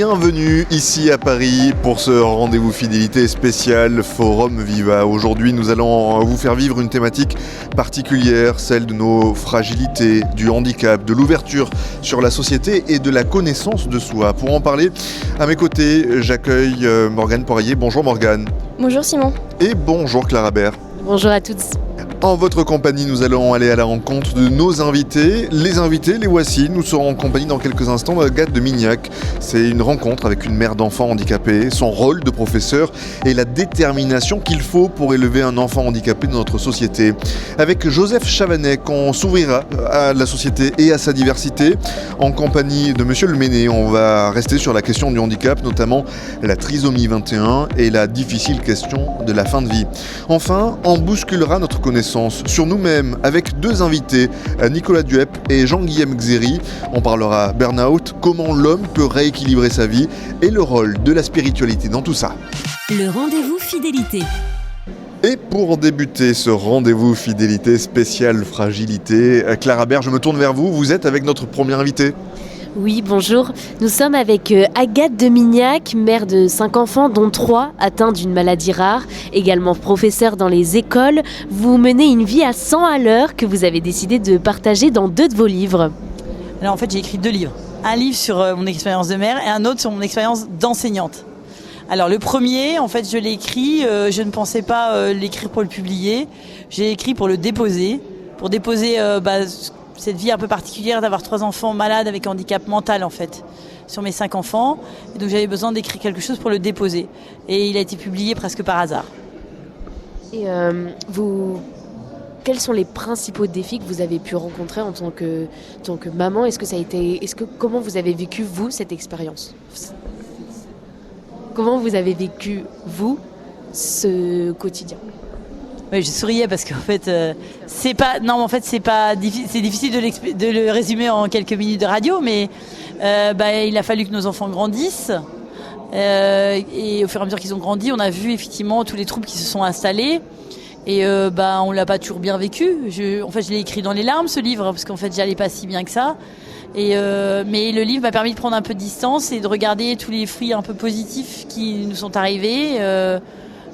Bienvenue ici à Paris pour ce rendez-vous fidélité spécial Forum Viva. Aujourd'hui, nous allons vous faire vivre une thématique particulière, celle de nos fragilités, du handicap, de l'ouverture sur la société et de la connaissance de soi. Pour en parler, à mes côtés, j'accueille Morgane Poirier. Bonjour Morgane. Bonjour Simon. Et bonjour Clara Bert. Bonjour à toutes. En votre compagnie, nous allons aller à la rencontre de nos invités. Les voici. Nous serons en compagnie dans quelques instants d'Agathe de Mignac. C'est une rencontre avec une mère d'enfant handicapé, son rôle de professeur et la détermination qu'il faut pour élever un enfant handicapé dans notre société. Avec Joseph Chavanet, on s'ouvrira à la société et à sa diversité. En compagnie de Monsieur Leméné, on va rester sur la question du handicap, notamment la trisomie 21 et la difficile question de la fin de vie. Enfin, on bousculera notre connaissance sur nous-mêmes avec deux invités, Nicolas Duep et Jean-Guillaume Xéry. On parlera burn-out, comment l'homme peut rééquilibrer sa vie et le rôle de la spiritualité dans tout ça. Le rendez-vous fidélité. Et pour débuter ce rendez-vous fidélité spécial fragilité, Clara Bert, je me tourne vers vous. Vous êtes avec notre premier invité. Oui, bonjour. Nous sommes avec Agathe de Mignac, mère de 5 enfants, dont 3 atteints d'une maladie rare, également professeure dans les écoles. Vous menez une vie à 100 à l'heure que vous avez décidé de partager dans 2 de vos livres. Alors en fait, j'ai écrit 2 livres. Un livre sur mon expérience de mère et un autre sur mon expérience d'enseignante. Alors le premier, en fait, je l'ai écrit, je ne pensais pas l'écrire pour le publier. J'ai écrit pour le déposer, cette vie un peu particulière d'avoir 3 enfants malades avec handicap mental en fait, sur mes 5 enfants. Et donc j'avais besoin d'écrire quelque chose pour le déposer. Et il a été publié presque par hasard. Et quels sont les principaux défis que vous avez pu rencontrer en tant que maman ? Comment vous avez vécu vous cette expérience ? Comment vous avez vécu vous ce quotidien ? Oui, je souriais parce qu'en fait, c'est difficile de le résumer en quelques minutes de radio, mais il a fallu que nos enfants grandissent. Et au fur et à mesure qu'ils ont grandi, on a vu effectivement tous les troubles qui se sont installés. Et on l'a pas toujours bien vécu. Je l'ai écrit dans les larmes, ce livre, parce qu'en fait, j'allais pas si bien que ça. Mais le livre m'a permis de prendre un peu de distance et de regarder tous les fruits un peu positifs qui nous sont arrivés,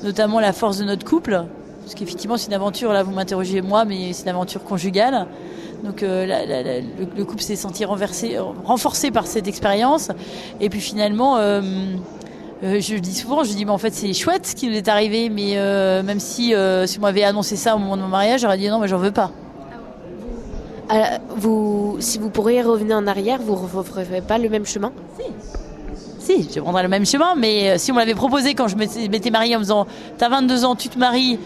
notamment la force de notre couple. Parce qu'effectivement, c'est une aventure, là vous m'interrogez moi, mais c'est une aventure conjugale. Donc le couple s'est senti renforcé par cette expérience. Et puis finalement, je dis souvent, mais en fait c'est chouette ce qui nous est arrivé, mais même si on m'avait annoncé ça au moment de mon mariage, j'aurais dit non, mais j'en veux pas. Si vous pourriez revenir en arrière, vous ne referez pas le même chemin ? Si, je prendrais le même chemin, mais si on me l'avait proposé quand je m'étais mariée en me disant t'as 22 ans, tu te maries,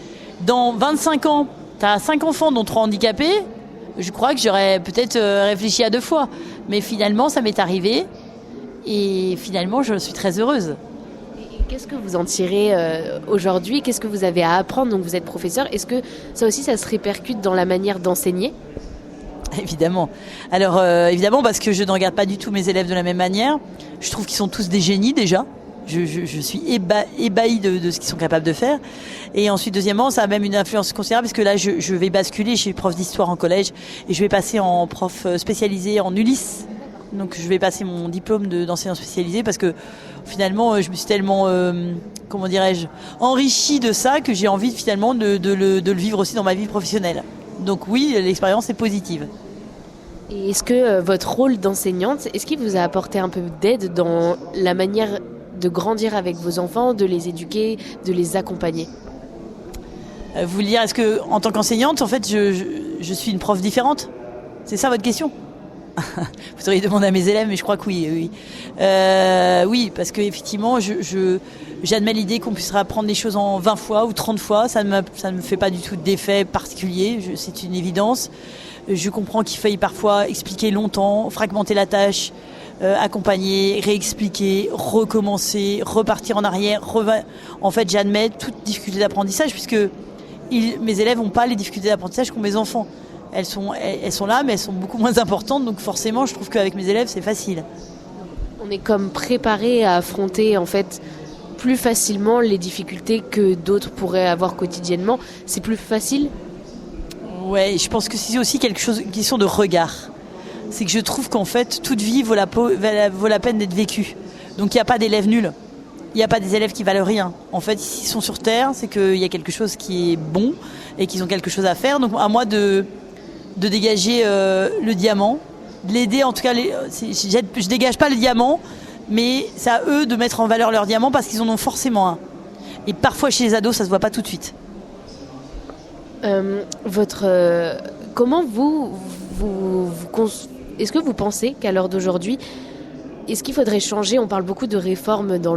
dans 25 ans, t'as 5 enfants dont 3 handicapés, je crois que j'aurais peut-être réfléchi à 2 fois. Mais finalement, ça m'est arrivé et finalement, je suis très heureuse. Et qu'est-ce que vous en tirez aujourd'hui ? Qu'est-ce que vous avez à apprendre ? Donc vous êtes professeur. Est-ce que ça aussi, ça se répercute dans la manière d'enseigner ? Évidemment. Alors évidemment parce que je ne regarde pas du tout mes élèves de la même manière. Je trouve qu'ils sont tous des génies déjà. Je suis ébahie de ce qu'ils sont capables de faire. Et ensuite, deuxièmement, ça a même une influence considérable parce que là, je vais basculer. Je suis prof d'histoire en collège et je vais passer en prof spécialisé en Ulysse. Donc je vais passer mon diplôme d'enseignant spécialisé parce que finalement, je me suis tellement, enrichie de ça que j'ai envie finalement de le vivre aussi dans ma vie professionnelle. Donc oui, l'expérience est positive. Et est-ce que votre rôle d'enseignante, est-ce qu'il vous a apporté un peu d'aide dans la manière de grandir avec vos enfants, de les éduquer, de les accompagner ? Vous voulez dire, est-ce que en tant qu'enseignante, en fait, je suis une prof différente ? C'est ça votre question ? Vous auriez demandé à mes élèves, mais je crois que oui. Oui, parce qu'effectivement, j'admets l'idée qu'on puisse apprendre les choses en 20 fois ou 30 fois. Ça ne me fait pas du tout d'effet particulier, c'est une évidence. Je comprends qu'il faille parfois expliquer longtemps, fragmenter la tâche, accompagner, réexpliquer, recommencer, repartir en arrière. En fait, j'admets toute difficulté d'apprentissage puisque mes élèves n'ont pas les difficultés d'apprentissage qu'ont mes enfants. Elles sont là, mais elles sont beaucoup moins importantes. Donc forcément, je trouve qu'avec mes élèves, c'est facile. On est comme préparé à affronter en fait plus facilement les difficultés que d'autres pourraient avoir quotidiennement. C'est plus facile ? Ouais, je pense que c'est aussi une question de regard. C'est que je trouve qu'en fait, toute vie vaut la peine d'être vécue. Donc il n'y a pas d'élèves nuls. Il n'y a pas des élèves qui valent rien. En fait, s'ils sont sur Terre, c'est qu'il y a quelque chose qui est bon et qu'ils ont quelque chose à faire. Donc à moi de dégager le diamant, de l'aider. En tout cas, je dégage pas le diamant, mais c'est à eux de mettre en valeur leur diamant parce qu'ils en ont forcément un. Et parfois chez les ados, ça se voit pas tout de suite. Comment est-ce que vous pensez qu'à l'heure d'aujourd'hui, est-ce qu'il faudrait changer? On parle beaucoup de réformes dans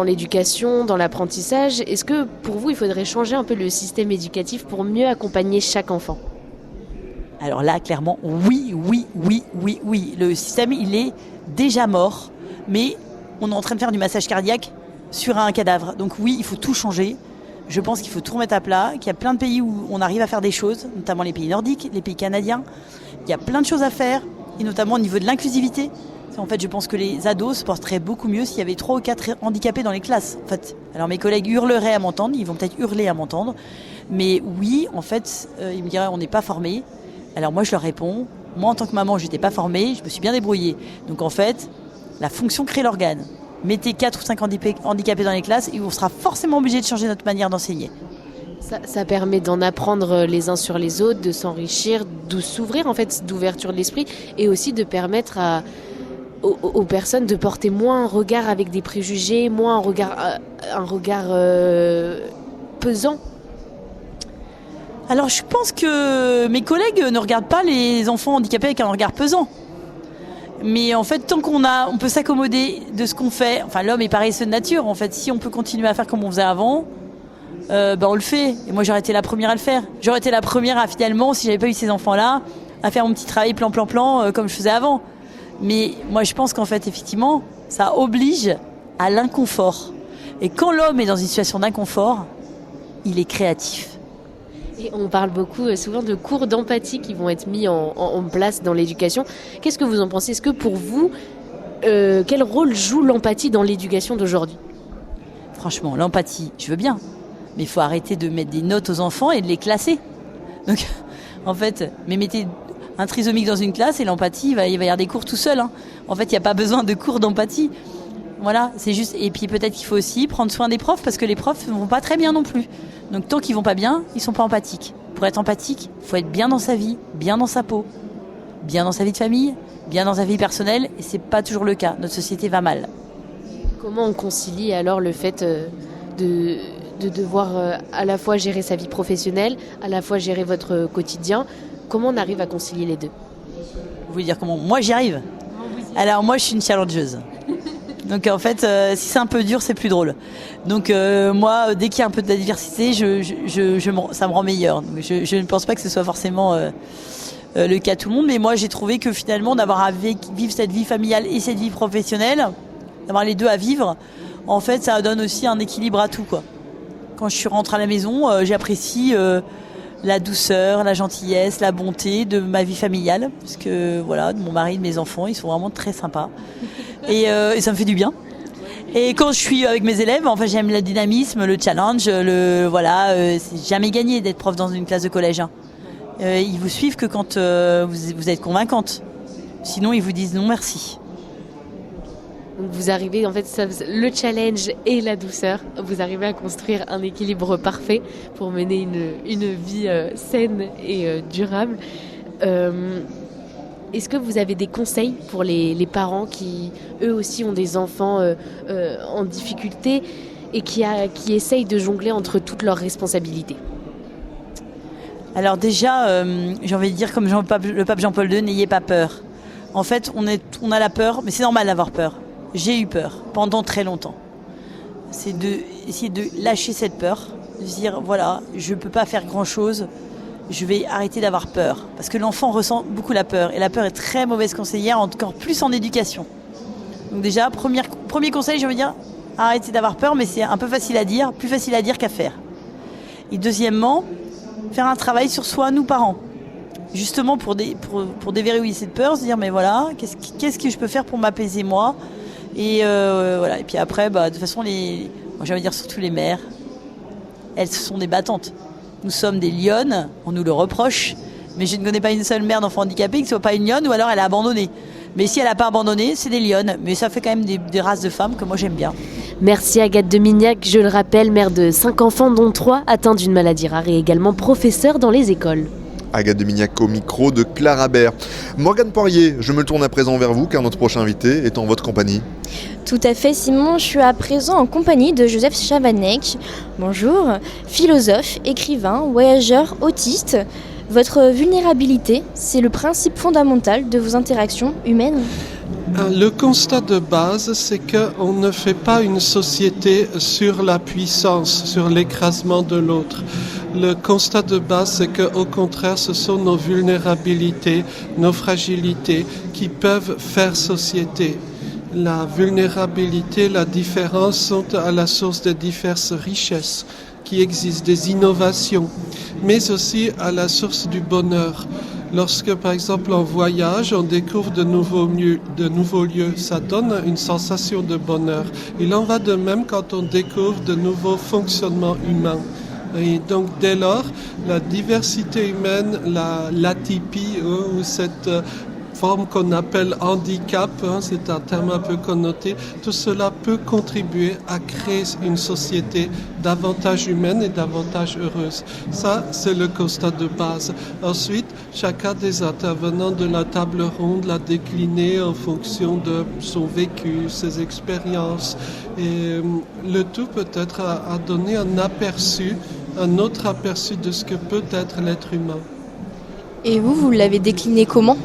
l'éducation, dans l'apprentissage. Est-ce que pour vous, il faudrait changer un peu le système éducatif pour mieux accompagner chaque enfant? Alors là, clairement, oui. Le système, il est déjà mort, mais on est en train de faire du massage cardiaque sur un cadavre. Donc oui, il faut tout changer. Je pense qu'il faut tout remettre à plat, qu'il y a plein de pays où on arrive à faire des choses, notamment les pays nordiques, les pays canadiens. Il y a plein de choses à faire, et notamment au niveau de l'inclusivité. En fait, je pense que les ados se porteraient beaucoup mieux s'il y avait 3 ou 4 handicapés dans les classes. En fait, alors mes collègues hurleraient à m'entendre, ils vont peut-être hurler à m'entendre, mais oui, en fait, ils me diraient on n'est pas formés. Alors moi, je leur réponds, moi en tant que maman, je n'étais pas formée, je me suis bien débrouillée. Donc en fait, la fonction crée l'organe. Mettez 4 ou 5 handicapés dans les classes et on sera forcément obligé de changer notre manière d'enseigner. Ça permet d'en apprendre les uns sur les autres, de s'enrichir, de s'ouvrir en fait, d'ouverture de l'esprit et aussi de permettre aux personnes de porter moins un regard avec des préjugés, moins un regard pesant. Alors je pense que mes collègues ne regardent pas les enfants handicapés avec un regard pesant. Mais en fait, tant on peut s'accommoder de ce qu'on fait. Enfin, l'homme est paresseux de nature. En fait, si on peut continuer à faire comme on faisait avant, on le fait. Et moi, j'aurais été la première à le faire. J'aurais été la première à finalement, si j'avais pas eu ces enfants-là, à faire mon petit travail plan comme je faisais avant. Mais moi, je pense qu'en fait, effectivement, ça oblige à l'inconfort. Et quand l'homme est dans une situation d'inconfort, il est créatif. Et on parle souvent de cours d'empathie qui vont être mis en place dans l'éducation. Qu'est-ce que vous en pensez? Est-ce que pour vous, quel rôle joue l'empathie dans l'éducation d'aujourd'hui? Franchement, l'empathie, je veux bien. Mais il faut arrêter de mettre des notes aux enfants et de les classer. Donc, en fait, mettez un trisomique dans une classe et l'empathie, il va y avoir des cours tout seul. Hein. En fait, il n'y a pas besoin de cours d'empathie. Voilà, c'est juste. Et puis peut-être qu'il faut aussi prendre soin des profs parce que les profs ne vont pas très bien non plus. Donc tant qu'ils vont pas bien, ils sont pas empathiques. Pour être empathique, il faut être bien dans sa vie, bien dans sa peau, bien dans sa vie de famille, bien dans sa vie personnelle. Et c'est pas toujours le cas. Notre société va mal. Comment on concilie alors le fait de devoir à la fois gérer sa vie professionnelle, à la fois gérer votre quotidien? Comment on arrive à concilier les deux? Vous voulez dire comment? Moi, j'y arrive. Alors moi, je suis une challengeuse. Donc en fait, si c'est un peu dur, c'est plus drôle. Donc moi, dès qu'il y a un peu de diversité, ça me rend meilleur. Donc, je ne pense pas que ce soit forcément le cas de tout le monde, mais moi j'ai trouvé que finalement d'avoir à vivre cette vie familiale et cette vie professionnelle, d'avoir les deux à vivre, en fait, ça donne aussi un équilibre à tout, quoi. Quand je suis rentrée à la maison, j'apprécie la douceur, la gentillesse, la bonté de ma vie familiale, parce que voilà, de mon mari, de mes enfants, ils sont vraiment très sympas. Et ça me fait du bien. Et quand je suis avec mes élèves, enfin j'aime le dynamisme, le challenge, c'est jamais gagné d'être prof dans une classe de collège. Hein. Ils vous suivent que quand vous êtes convaincante. Sinon, ils vous disent non merci. Donc vous arrivez, en fait, le challenge et la douceur, vous arrivez à construire un équilibre parfait pour mener une vie saine et durable. Est-ce que vous avez des conseils pour les parents qui, eux aussi, ont des enfants en difficulté et qui essayent de jongler entre toutes leurs responsabilités? Alors déjà, j'ai envie de dire comme le pape Jean-Paul II, n'ayez pas peur. En fait, on a la peur, mais c'est normal d'avoir peur. J'ai eu peur pendant très longtemps. C'est d'essayer de lâcher cette peur, de se dire, voilà, je ne peux pas faire grand-chose, je vais arrêter d'avoir peur. Parce que l'enfant ressent beaucoup la peur. Et la peur est très mauvaise conseillère, encore plus en éducation. Donc déjà, premier conseil, j'ai envie de dire, arrêtez d'avoir peur, mais c'est un peu facile à dire, plus facile à dire qu'à faire. Et deuxièmement, faire un travail sur soi, nous parents. Justement pour déverrouiller cette peur, se dire, mais voilà, qu'est-ce que je peux faire pour m'apaiser moi ? Et voilà. Et puis après, de toute façon, moi, j'ai envie de dire surtout les mères, elles sont des battantes. Nous sommes des lionnes, on nous le reproche, mais je ne connais pas une seule mère d'enfant handicapé qui ne soit pas une lionne ou alors elle a abandonné. Mais si elle n'a pas abandonné, c'est des lionnes. Mais ça fait quand même des races de femmes que moi j'aime bien. Merci Agathe de Mignac, je le rappelle, mère de 5 enfants dont 3 atteints d'une maladie rare et également professeure dans les écoles. Agathe de Mignac au micro de Clara Bert. Morgane Poirier, je me tourne à présent vers vous car notre prochain invité est en votre compagnie. Tout à fait Simon, je suis à présent en compagnie de Joseph Chavanek. Bonjour, philosophe, écrivain, voyageur, autiste. Votre vulnérabilité, c'est le principe fondamental de vos interactions humaines ? Le constat de base, c'est qu'on ne fait pas une société sur la puissance, sur l'écrasement de l'autre. Le constat de base, c'est qu'au contraire, ce sont nos vulnérabilités, nos fragilités qui peuvent faire société. La vulnérabilité, la différence sont à la source de diverses richesses qui existent, des innovations, mais aussi à la source du bonheur. Lorsque, par exemple, on voyage, on découvre de nouveaux lieux, ça donne une sensation de bonheur. Il en va de même quand on découvre de nouveaux fonctionnements humains. Et donc, dès lors, la diversité humaine, l'atypie, ou cette forme qu'on appelle handicap, c'est un terme un peu connoté, tout cela peut contribuer à créer une société davantage humaine et davantage heureuse. Ça, c'est le constat de base. Ensuite, chacun des intervenants de la table ronde l'a décliné en fonction de son vécu, ses expériences. Et le tout peut-être a donné un autre aperçu de ce que peut être l'être humain. Et vous l'avez décliné comment ?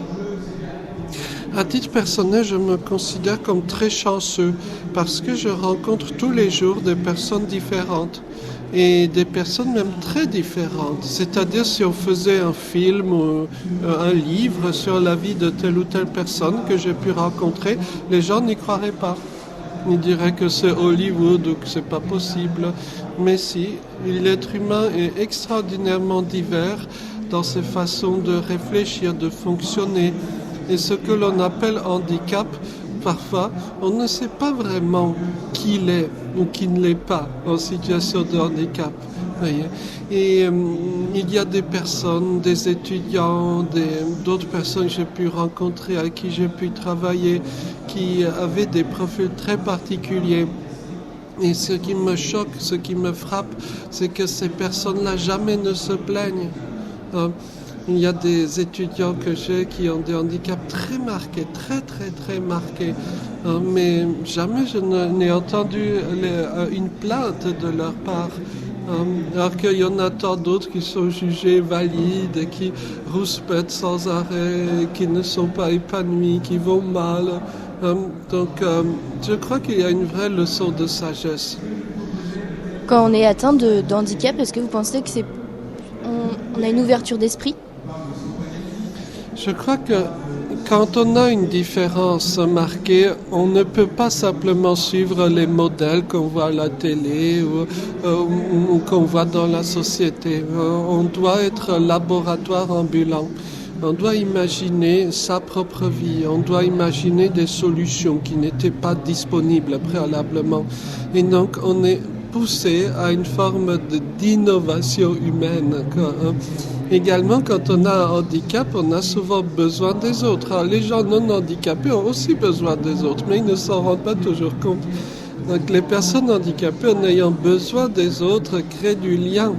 À titre personnel, je me considère comme très chanceux parce que je rencontre tous les jours des personnes différentes et des personnes même très différentes. C'est-à-dire si on faisait un film ou un livre sur la vie de telle ou telle personne que j'ai pu rencontrer, les gens n'y croiraient pas. Ils diraient que c'est Hollywood ou que c'est pas possible. Mais si, l'être humain est extraordinairement divers dans ses façons de réfléchir, de fonctionner. Et ce que l'on appelle handicap, parfois, on ne sait pas vraiment qui l'est ou qui ne l'est pas en situation de handicap. Voyez. Et il y a des personnes, des étudiants, d'autres personnes que j'ai pu rencontrer, avec qui j'ai pu travailler, qui avaient des profils très particuliers. Et ce qui me choque, ce qui me frappe, c'est que ces personnes-là jamais ne se plaignent. Il y a des étudiants que j'ai qui ont des handicaps très marqués, très marqués. Mais jamais je n'ai entendu une plainte de leur part. Alors qu'il y en a tant d'autres qui sont jugés valides, qui rouspètent sans arrêt, qui ne sont pas épanouis, qui vont mal. Donc je crois qu'il y a une vraie leçon de sagesse. Quand on est atteint de handicap, est-ce que vous pensez que on a une ouverture d'esprit ? Je crois que quand on a une différence marquée, on ne peut pas simplement suivre les modèles qu'on voit à la télé ou qu'on voit dans la société. On doit être laboratoire ambulant. On doit imaginer sa propre vie. On doit imaginer des solutions qui n'étaient pas disponibles préalablement. Et donc, on est poussé à une forme d'innovation humaine. Également, quand on a un handicap, on a souvent besoin des autres. Alors, les gens non handicapés ont aussi besoin des autres, mais ils ne s'en rendent pas toujours compte. Donc, les personnes handicapées, en ayant besoin des autres, créent du lien.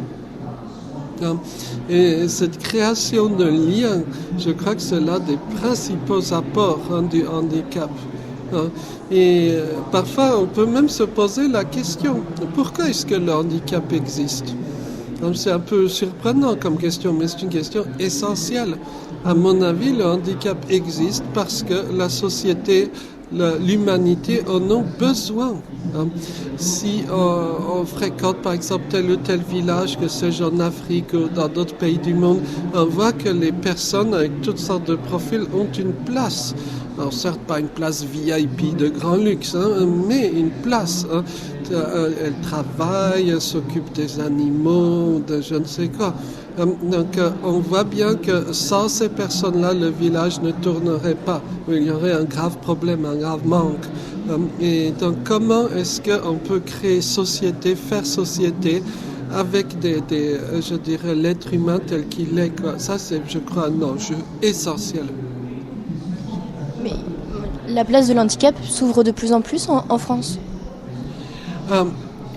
Et cette création de lien, je crois que c'est l'un des principaux apports du handicap. Et parfois, on peut même se poser la question, pourquoi est-ce que le handicap existe ? C'est un peu surprenant comme question, mais c'est une question essentielle. À mon avis, le handicap existe parce que la société, l'humanité en ont besoin. Si on fréquente par exemple tel ou tel village, que sais-je, en Afrique ou dans d'autres pays du monde, on voit que les personnes avec toutes sortes de profils ont une place. Alors certes pas une place VIP de grand luxe, mais une place. Elles travaillent, elles s'occupent des animaux, de je ne sais quoi. Donc on voit bien que sans ces personnes-là, le village ne tournerait pas. Il y aurait un grave problème, un grave manque. Et donc comment est-ce qu'on peut créer société, faire société avec je dirais, l'être humain tel qu'il est, quoi. Ça, c'est, je crois, un enjeu essentiel. Mais la place de l'handicap s'ouvre de plus en plus en France.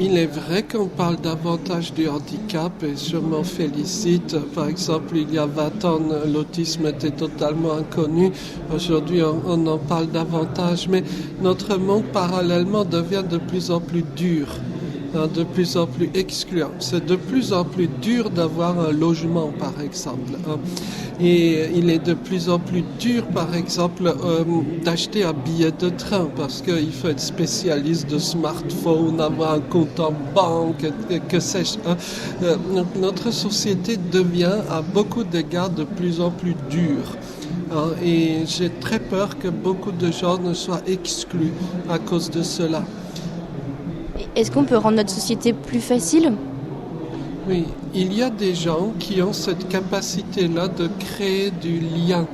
Il est vrai qu'on parle davantage du handicap et je m'en félicite. Par exemple, il y a 20 ans, l'autisme était totalement inconnu. Aujourd'hui, on en parle davantage, mais notre monde parallèlement devient de plus en plus dur, de plus en plus excluant. C'est de plus en plus dur d'avoir un logement, par exemple. Et il est de plus en plus dur, par exemple, d'acheter un billet de train parce qu'il faut être spécialiste de smartphone, avoir un compte en banque, que sais-je. Donc notre société devient à beaucoup d'égards de plus en plus dure. Et j'ai très peur que beaucoup de gens ne soient exclus à cause de cela. Est-ce qu'on peut rendre notre société plus facile ? Oui, il y a des gens qui ont cette capacité-là de créer du lien,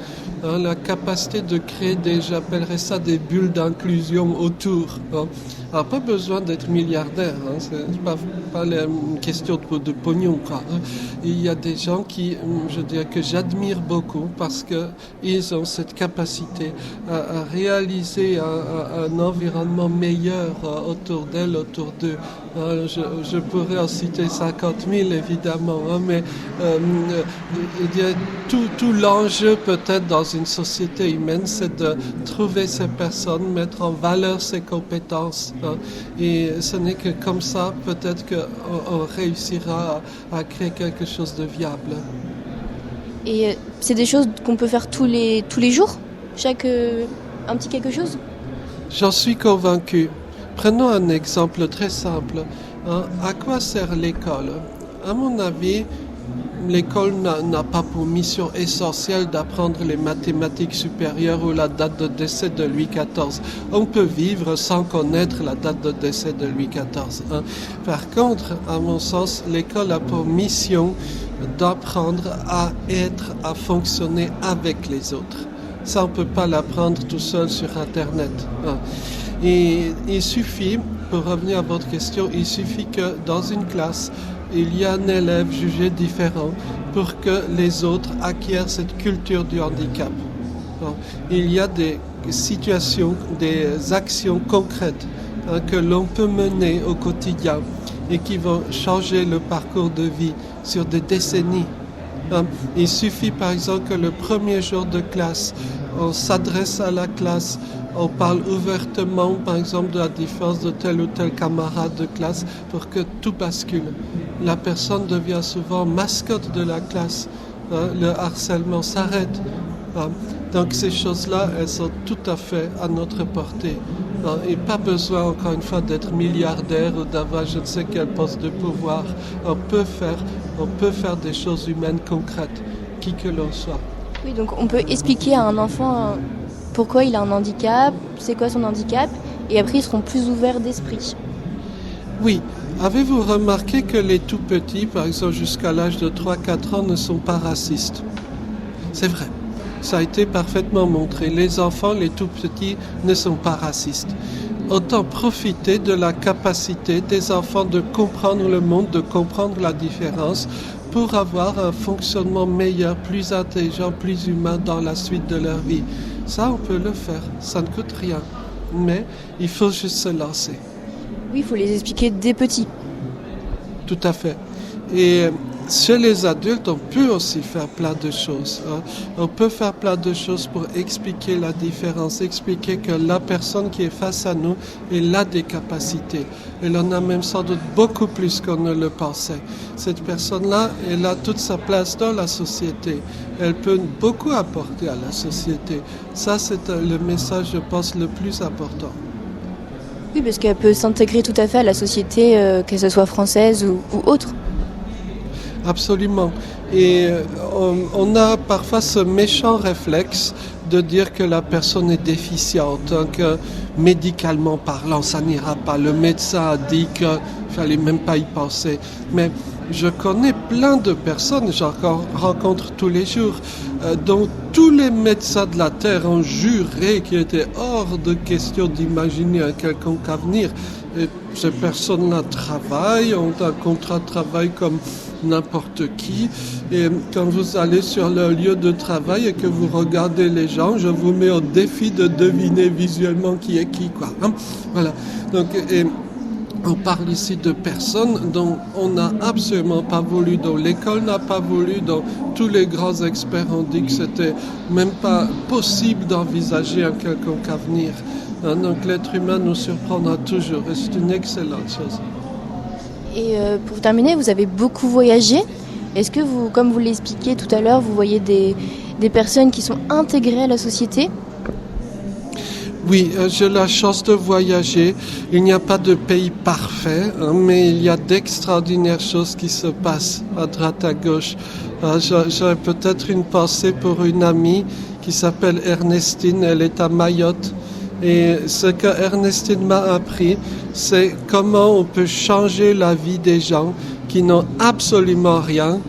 la capacité de créer j'appellerais ça des bulles d'inclusion autour. Alors, pas besoin d'être milliardaire, c'est pas une question de pognon, quoi. Il y a des gens que j'admire beaucoup parce que ils ont cette capacité à réaliser un environnement meilleur autour d'elles, autour d'eux. Je pourrais en citer 50 000 évidemment, mais il y a tout l'enjeu peut-être dans une société humaine, c'est de trouver ces personnes, mettre en valeur ces compétences. Et ce n'est que comme ça peut-être qu'on réussira à créer quelque chose de viable. Et c'est des choses qu'on peut faire tous les jours ? Un petit quelque chose ? J'en suis convaincu. Prenons un exemple très simple. À quoi sert l'école ? À mon avis, l'école n'a pas pour mission essentielle d'apprendre les mathématiques supérieures ou la date de décès de Louis XIV. On peut vivre sans connaître la date de décès de Louis XIV. Par contre, à mon sens, l'école a pour mission d'apprendre à fonctionner avec les autres. Ça, on ne peut pas l'apprendre tout seul sur Internet. Et il suffit, pour revenir à votre question, il suffit que dans une classe, il y a un élève jugé différent pour que les autres acquièrent cette culture du handicap. Il y a des situations, des actions concrètes que l'on peut mener au quotidien et qui vont changer le parcours de vie sur des décennies. Il suffit par exemple que le premier jour de classe, on s'adresse à la classe, on parle ouvertement par exemple de la différence de tel ou tel camarade de classe pour que tout bascule. La personne devient souvent mascotte de la classe, le harcèlement s'arrête. Donc ces choses-là, elles sont tout à fait à notre portée. Et pas besoin, encore une fois, d'être milliardaire ou d'avoir je ne sais quel poste de pouvoir. On peut faire des choses humaines concrètes, qui que l'on soit. Oui, donc on peut expliquer à un enfant pourquoi il a un handicap, c'est quoi son handicap, et après ils seront plus ouverts d'esprit. Oui. Avez-vous remarqué que les tout-petits, par exemple jusqu'à l'âge de 3-4 ans, ne sont pas racistes ? C'est vrai. Ça a été parfaitement montré. Les enfants, les tout-petits, ne sont pas racistes. Autant profiter de la capacité des enfants de comprendre le monde, de comprendre la différence, pour avoir un fonctionnement meilleur, plus intelligent, plus humain dans la suite de leur vie. Ça, on peut le faire. Ça ne coûte rien. Mais il faut juste se lancer. Oui, il faut les expliquer dès petits. Tout à fait. Et chez les adultes, on peut aussi faire plein de choses. On peut faire plein de choses pour expliquer la différence, expliquer que la personne qui est face à nous, elle a des capacités. Elle en a même sans doute beaucoup plus qu'on ne le pensait. Cette personne-là, elle a toute sa place dans la société. Elle peut beaucoup apporter à la société. Ça, c'est le message, je pense, le plus important. Oui, parce qu'elle peut s'intégrer tout à fait à la société, que ce soit française ou autre. Absolument. Et on a parfois ce méchant réflexe de dire que la personne est déficiente, que médicalement parlant, ça n'ira pas. Le médecin a dit qu'il ne fallait même pas y penser. Mais je connais plein de personnes, j'en rencontre tous les jours, dont tous les médecins de la Terre ont juré qu'il était hors de question d'imaginer un quelconque avenir. Et ces personnes-là travaillent, ont un contrat de travail comme n'importe qui. Et quand vous allez sur le lieu de travail et que vous regardez les gens, je vous mets au défi de deviner visuellement qui est qui, quoi. Voilà. Donc, on parle ici de personnes dont on n'a absolument pas voulu, dont l'école n'a pas voulu, dont tous les grands experts ont dit que c'était même pas possible d'envisager un quelconque avenir. Donc l'être humain nous surprendra toujours et c'est une excellente chose. Et pour terminer, vous avez beaucoup voyagé. Est-ce que vous, comme vous l'expliquiez tout à l'heure, vous voyez des personnes qui sont intégrées à la société ? Oui, j'ai la chance de voyager. Il n'y a pas de pays parfait, mais il y a d'extraordinaires choses qui se passent à droite, à gauche. J'aurais peut-être une pensée pour une amie qui s'appelle Ernestine. Elle est à Mayotte. Et ce que Ernestine m'a appris, c'est comment on peut changer la vie des gens qui n'ont absolument rien,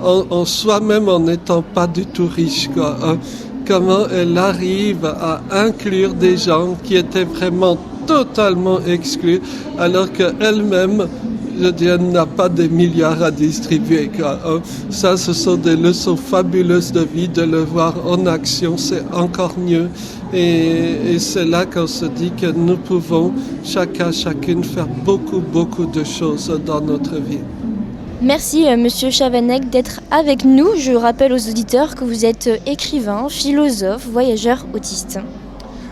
en soi-même en n'étant pas du tout riche, quoi. Comment elle arrive à inclure des gens qui étaient vraiment totalement exclus, alors qu'elle-même, je dis, elle n'a pas des milliards à distribuer, quoi. Ça, ce sont des leçons fabuleuses de vie, de le voir en action, c'est encore mieux. Et c'est là qu'on se dit que nous pouvons, chacune, faire beaucoup de choses dans notre vie. Merci Monsieur Chavanec d'être avec nous. Je rappelle aux auditeurs que vous êtes écrivain, philosophe, voyageur, autiste.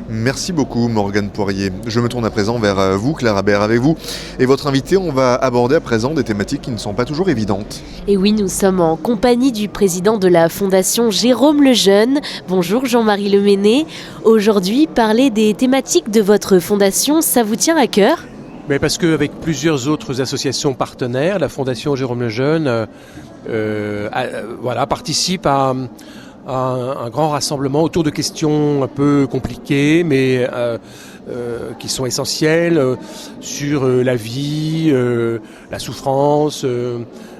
Merci beaucoup Morgane Poirier. Je me tourne à présent vers vous, Claire Habert, avec vous. Et votre invité, on va aborder à présent des thématiques qui ne sont pas toujours évidentes. Et oui, nous sommes en compagnie du président de la Fondation Jérôme Lejeune. Bonjour Jean-Marie Leméné. Aujourd'hui, parler des thématiques de votre fondation, ça vous tient à cœur ? Mais parce qu'avec plusieurs autres associations partenaires, la Fondation Jérôme Lejeune participe à un grand rassemblement autour de questions un peu compliquées, mais qui sont essentielles sur la vie, la souffrance,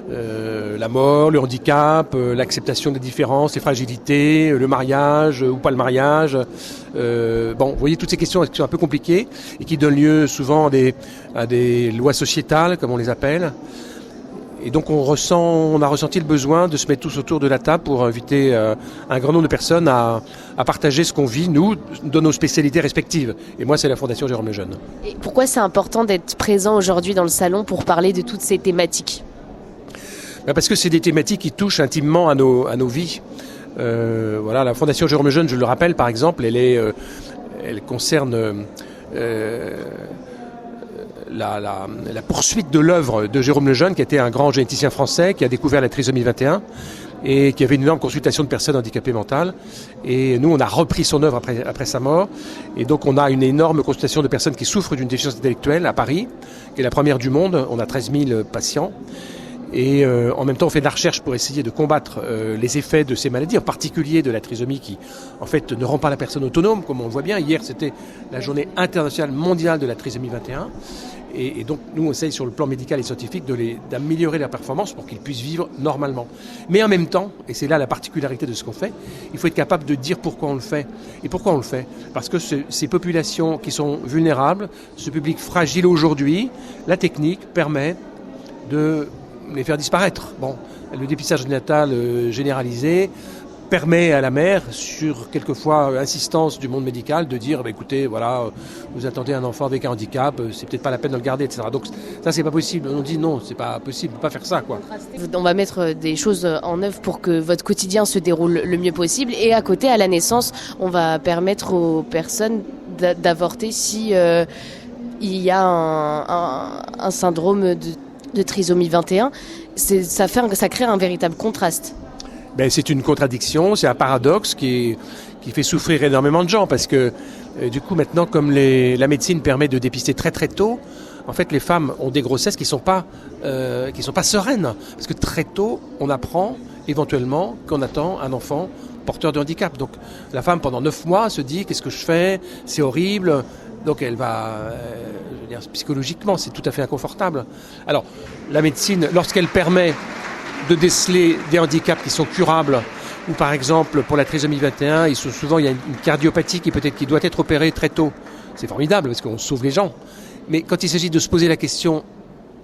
la mort, le handicap, l'acceptation des différences, les fragilités, le mariage ou pas le mariage. Vous voyez toutes ces questions qui sont un peu compliquées et qui donnent lieu souvent à des lois sociétales, comme on les appelle. Et donc on a ressenti le besoin de se mettre tous autour de la table pour inviter un grand nombre de personnes à partager ce qu'on vit, nous, dans nos spécialités respectives. Et moi, c'est la Fondation Jérôme Lejeune. Et pourquoi c'est important d'être présent aujourd'hui dans le salon pour parler de toutes ces thématiques ? Parce que c'est des thématiques qui touchent intimement à nos vies. La Fondation Jérôme Lejeune, je le rappelle, par exemple, elle concerne la poursuite de l'œuvre de Jérôme Lejeune, qui était un grand généticien français, qui a découvert la trisomie 21 et qui avait une énorme consultation de personnes handicapées mentales. Et nous, on a repris son œuvre après sa mort. Et donc, on a une énorme consultation de personnes qui souffrent d'une déficience intellectuelle à Paris, qui est la première du monde. On a 13 000 patients. Et en même temps, on fait de la recherche pour essayer de combattre les effets de ces maladies, en particulier de la trisomie qui, en fait, ne rend pas la personne autonome, comme on le voit bien. Hier, c'était la journée internationale mondiale de la trisomie 21. Et donc, nous, on essaye sur le plan médical et scientifique d'améliorer leur performance pour qu'ils puissent vivre normalement. Mais en même temps, et c'est là la particularité de ce qu'on fait, il faut être capable de dire pourquoi on le fait. Et pourquoi on le fait ? Parce que ces populations qui sont vulnérables, ce public fragile aujourd'hui, la technique permet de les faire disparaître. Le dépistage natal généralisé permet à la mère, sur quelquefois insistance du monde médical, de dire écoutez, voilà, vous attendez un enfant avec un handicap, c'est peut-être pas la peine de le garder, etc. Donc ça, c'est pas possible. On dit non, c'est pas possible, on peut pas faire ça, quoi. On va mettre des choses en œuvre pour que votre quotidien se déroule le mieux possible. Et à côté, à la naissance, on va permettre aux personnes d'avorter si il y a un syndrome de trisomie 21. Ça crée un véritable contraste. C'est une contradiction, c'est un paradoxe qui fait souffrir énormément de gens parce que du coup maintenant comme la médecine permet de dépister très très tôt, en fait les femmes ont des grossesses qui sont pas sereines parce que très tôt on apprend éventuellement qu'on attend un enfant porteur de handicap. Donc la femme pendant 9 mois se dit qu'est-ce que je fais, c'est horrible. Donc elle va, psychologiquement c'est tout à fait inconfortable. Alors la médecine, lorsqu'elle permet de déceler des handicaps qui sont curables, ou par exemple pour la trisomie 21, il y a une cardiopathie qui doit être opérée très tôt. C'est formidable parce qu'on sauve les gens. Mais quand il s'agit de se poser la question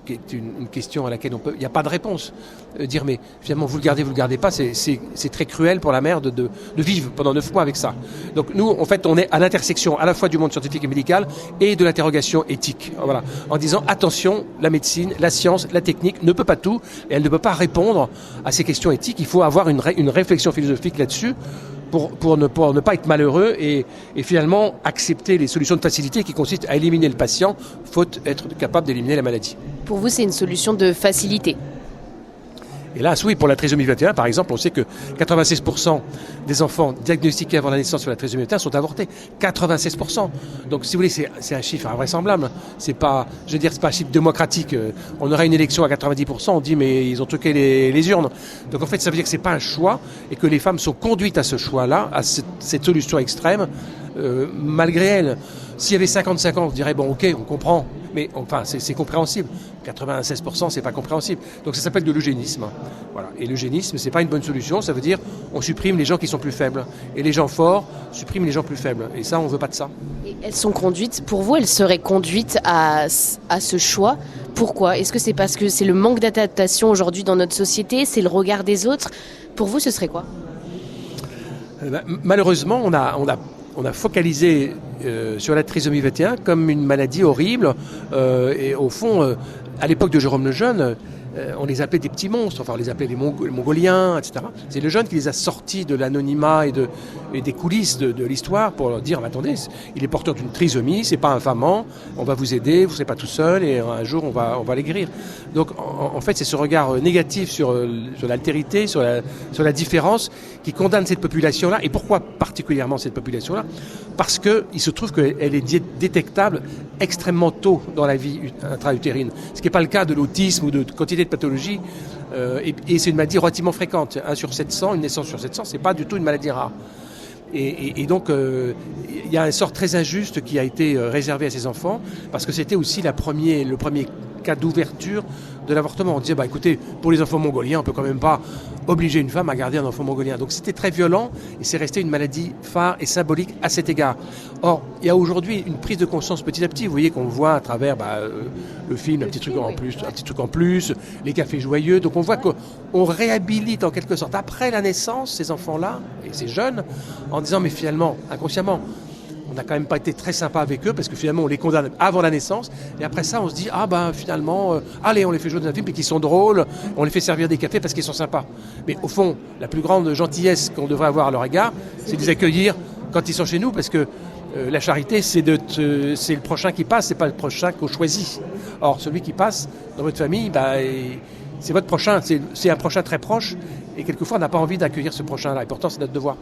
qui est une question à laquelle il n'y a pas de réponse. Dire mais finalement vous le gardez pas, c'est très cruel pour la mère de vivre pendant 9 mois avec ça. Donc nous en fait on est à l'intersection à la fois du monde scientifique et médical et de l'interrogation éthique. Voilà, en disant attention, la médecine, la science, la technique ne peut pas tout et elle ne peut pas répondre à ces questions éthiques. Il faut avoir une réflexion philosophique là-dessus. Pour ne pas être malheureux et finalement accepter les solutions de facilité qui consistent à éliminer le patient, faute être capable d'éliminer la maladie. Pour vous, c'est une solution de facilité. Hélas, oui, pour la trisomie 21, par exemple, on sait que 96% des enfants diagnostiqués avant la naissance sur la trisomie 21 sont avortés. 96%. Donc, si vous voulez, c'est un chiffre invraisemblable. C'est pas un chiffre démocratique. On aurait une élection à 90%, on dit, mais ils ont truqué les urnes. Donc, en fait, ça veut dire que c'est pas un choix et que les femmes sont conduites à ce choix-là, à cette solution extrême, malgré elles. S'il y avait 55 ans, on dirait, bon, ok, on comprend. Mais enfin, c'est compréhensible. 96%, c'est pas compréhensible. Donc ça s'appelle de l'eugénisme. Voilà. Et l'eugénisme, c'est pas une bonne solution. Ça veut dire, on supprime les gens qui sont plus faibles. Et les gens forts suppriment les gens plus faibles. Et ça, on veut pas de ça. Et elles sont conduites, pour vous, elles seraient conduites à ce choix. Pourquoi ? Est-ce que c'est parce que c'est le manque d'adaptation aujourd'hui dans notre société ? C'est le regard des autres ? Pour vous, ce serait quoi ? Malheureusement, on a focalisé sur la trisomie 21 comme une maladie horrible. Et au fond, à l'époque de Jérôme Lejeune, on les appelait des petits monstres, enfin on les appelait les Mongoliens, etc. C'est Lejeune qui les a sortis de l'anonymat et des coulisses de l'histoire pour leur dire, attendez, il est porteur d'une trisomie, c'est pas infamant, on va vous aider, vous ne serez pas tout seul et un jour on va les guérir. Donc en fait c'est ce regard négatif sur l'altérité, sur la différence qui condamne cette population-là. Et pourquoi particulièrement cette population-là ? Parce qu'il se trouve qu'elle est détectable extrêmement tôt dans la vie intra-utérine, ce qui n'est pas le cas de l'autisme ou de quantité de pathologies. Et c'est une maladie relativement fréquente. 1 sur 700, une naissance sur 700, c'est pas du tout une maladie rare. Et donc, il y a un sort très injuste qui a été réservé à ces enfants, parce que c'était aussi le premier cas d'ouverture de l'avortement. On disait, écoutez, pour les enfants mongoliens, on peut quand même pas obliger une femme à garder un enfant mongolien. Donc c'était très violent et c'est resté une maladie phare et symbolique à cet égard. Or, il y a aujourd'hui une prise de conscience petit à petit. Vous voyez qu'on le voit à travers le film, un petit truc en plus, les cafés joyeux. Donc on voit qu'on réhabilite en quelque sorte après la naissance ces enfants-là et ces jeunes en disant mais finalement, inconsciemment, on n'a quand même pas été très sympa avec eux parce que finalement on les condamne avant la naissance et après ça on se dit finalement allez on les fait jouer dans un film et qu'ils sont drôles, on les fait servir des cafés parce qu'ils sont sympas. Mais au fond la plus grande gentillesse qu'on devrait avoir à leur égard c'est de les accueillir quand ils sont chez nous parce que la charité c'est le prochain qui passe, c'est pas le prochain qu'on choisit. Or celui qui passe dans votre famille c'est votre prochain, c'est un prochain très proche et quelquefois on n'a pas envie d'accueillir ce prochain-là et pourtant c'est notre devoir.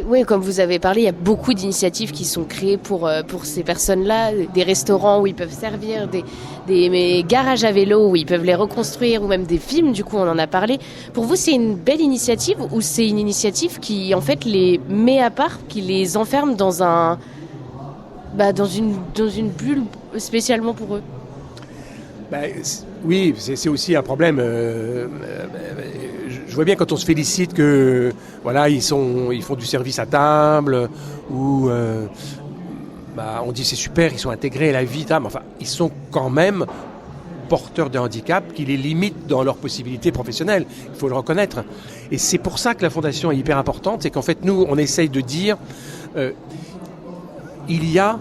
Oui, comme vous avez parlé, il y a beaucoup d'initiatives qui sont créées pour ces personnes-là, des restaurants où ils peuvent servir, des garages à vélo où ils peuvent les reconstruire, ou même des films, du coup on en a parlé. Pour vous, c'est une belle initiative ou c'est une initiative qui en fait les met à part, qui les enferme dans dans une bulle spécialement pour eux ? Oui, c'est aussi un problème. Je vois bien quand on se félicite que voilà ils font du service à table ou on dit c'est super, ils sont intégrés à la vie, mais enfin ils sont quand même porteurs de handicap qui les limitent dans leurs possibilités professionnelles. Il faut le reconnaître. Et c'est pour ça que la fondation est hyper importante, c'est qu'en fait nous on essaye de dire il y a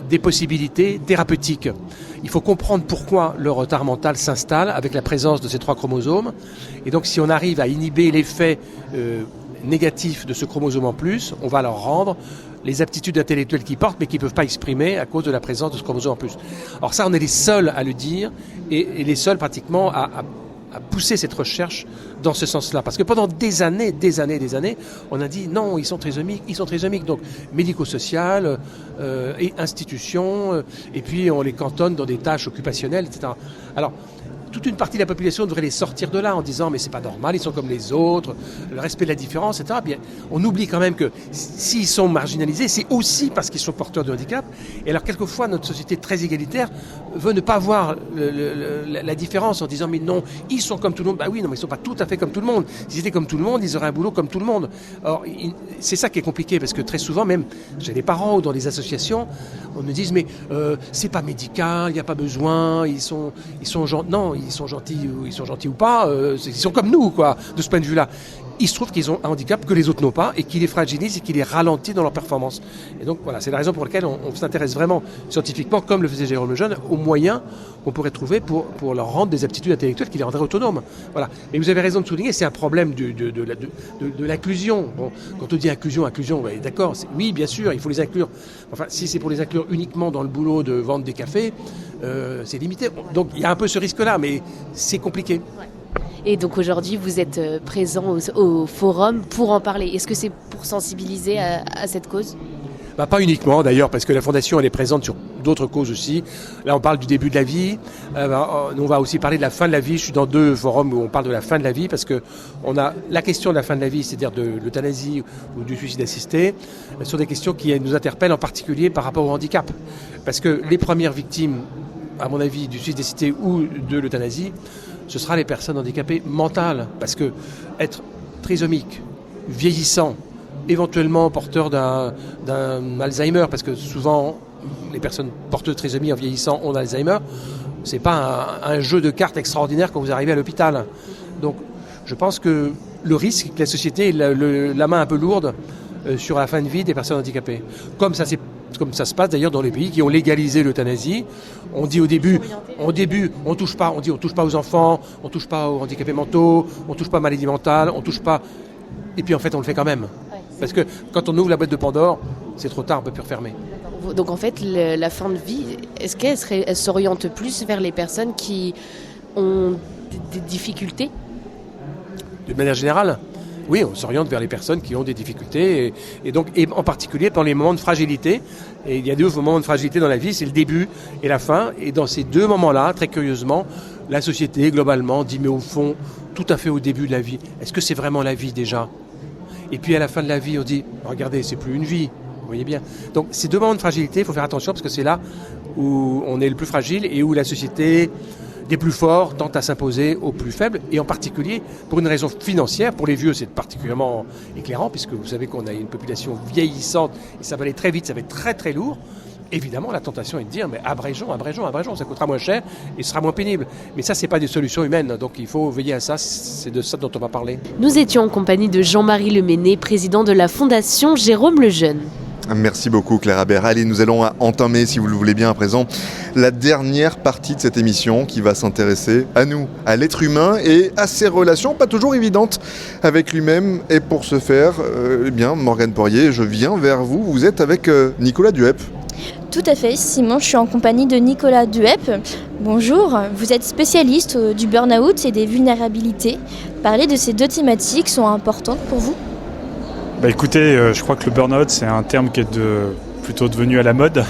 des possibilités thérapeutiques. Il faut comprendre pourquoi le retard mental s'installe avec la présence de ces 3 chromosomes. Et donc, si on arrive à inhiber l'effet négatif de ce chromosome en plus, on va leur rendre les aptitudes intellectuelles qu'ils portent, mais qu'ils ne peuvent pas exprimer à cause de la présence de ce chromosome en plus. Alors ça, on est les seuls à le dire et les seuls pratiquement à pousser cette recherche dans ce sens-là. Parce que pendant des années, on a dit non, ils sont trisomiques. Donc médico-social et institutions, et puis on les cantonne dans des tâches occupationnelles, etc. Alors, toute une partie de la population devrait les sortir de là en disant mais c'est pas normal, ils sont comme les autres, le respect de la différence, etc. Bien, on oublie quand même que s'ils sont marginalisés, c'est aussi parce qu'ils sont porteurs de handicap. Et alors quelquefois notre société très égalitaire veut ne pas voir la différence en disant mais non, ils sont comme tout le monde. Oui, non, mais ils sont pas tout à fait comme tout le monde. S'ils étaient comme tout le monde, ils auraient un boulot comme tout le monde. Alors c'est ça qui est compliqué parce que très souvent, même chez les parents ou dans les associations, on nous dit mais c'est pas médical, il n'y a pas besoin, ils sont gens. Non, ils sont gentils ou pas, ils sont comme nous, quoi, de ce point de vue-là. Il se trouve qu'ils ont un handicap que les autres n'ont pas et qui les fragilise et qui les ralentit dans leur performance. Et donc voilà, c'est la raison pour laquelle on s'intéresse vraiment scientifiquement, comme le faisait Jérôme Lejeune, aux moyens qu'on pourrait trouver pour leur rendre des aptitudes intellectuelles qui les rendraient autonomes. Voilà. Mais vous avez raison de souligner, c'est un problème de l'inclusion. Bon, quand on dit inclusion, d'accord, oui, bien sûr, il faut les inclure. Enfin, si c'est pour les inclure uniquement dans le boulot de vendre des cafés, c'est limité. Donc il y a un peu ce risque-là, mais c'est compliqué. Et donc aujourd'hui, vous êtes présent au forum pour en parler. Est-ce que c'est pour sensibiliser à cette cause ? Pas uniquement d'ailleurs, parce que la Fondation elle est présente sur d'autres causes aussi. Là on parle du début de la vie, on va aussi parler de la fin de la vie. Je suis dans 2 forums où on parle de la fin de la vie, parce que on a la question de la fin de la vie, c'est-à-dire de l'euthanasie ou du suicide assisté, sont des questions qui nous interpellent en particulier par rapport au handicap. Parce que les premières victimes, à mon avis, du suicide assisté ou de l'euthanasie, ce sera les personnes handicapées mentales, parce que être trisomique, vieillissant, éventuellement porteur d'un Alzheimer, parce que souvent les personnes porteuses de trisomie en vieillissant ont Alzheimer, c'est pas un jeu de cartes extraordinaire quand vous arrivez à l'hôpital. Donc je pense que le risque, que la société ait la main un peu lourde sur la fin de vie des personnes handicapées. Comme ça se passe d'ailleurs dans les pays qui ont légalisé l'euthanasie. On dit au début, on touche pas aux enfants, on touche pas aux handicapés mentaux, on touche pas aux maladies mentales, on touche pas. Et puis en fait, on le fait quand même. Parce que quand on ouvre la boîte de Pandore, c'est trop tard, on peut plus refermer. Donc en fait, la fin de vie, est-ce qu'elle s'oriente plus vers les personnes qui ont des difficultés ? De manière générale, oui, on s'oriente vers les personnes qui ont des difficultés et en particulier dans les moments de fragilité. Et il y a 2 moments de fragilité dans la vie, c'est le début et la fin. Et dans ces 2 moments-là, très curieusement, la société globalement dit mais au fond, tout à fait au début de la vie, est-ce que c'est vraiment la vie déjà ? Et puis à la fin de la vie, on dit regardez, c'est plus une vie. Vous voyez bien. Donc ces 2 moments de fragilité, il faut faire attention parce que c'est là où on est le plus fragile et où la société des plus forts tentent à s'imposer aux plus faibles, et en particulier pour une raison financière. Pour les vieux, c'est particulièrement éclairant, puisque vous savez qu'on a une population vieillissante, et ça va aller très vite, ça va être très très lourd. Évidemment, la tentation est de dire, mais abrégeons, ça coûtera moins cher et ce sera moins pénible. Mais ça, c'est pas des solutions humaines, donc il faut veiller à ça, c'est de ça dont on va parler. Nous étions en compagnie de Jean-Marie Leméné, président de la Fondation Jérôme Lejeune. Merci beaucoup Claire Habert. Allez, nous allons entamer, si vous le voulez bien à présent, la dernière partie de cette émission qui va s'intéresser à nous, à l'être humain et à ses relations pas toujours évidentes avec lui-même. Et pour ce faire, Morgane Poirier, je viens vers vous. Vous êtes avec Nicolas Duep. Tout à fait, Simon, je suis en compagnie de Nicolas Duep. Bonjour, vous êtes spécialiste du burn-out et des vulnérabilités. Parler de ces 2 thématiques sont importantes pour vous ? Écoutez, je crois que le burn-out, c'est un terme qui est plutôt devenu à la mode,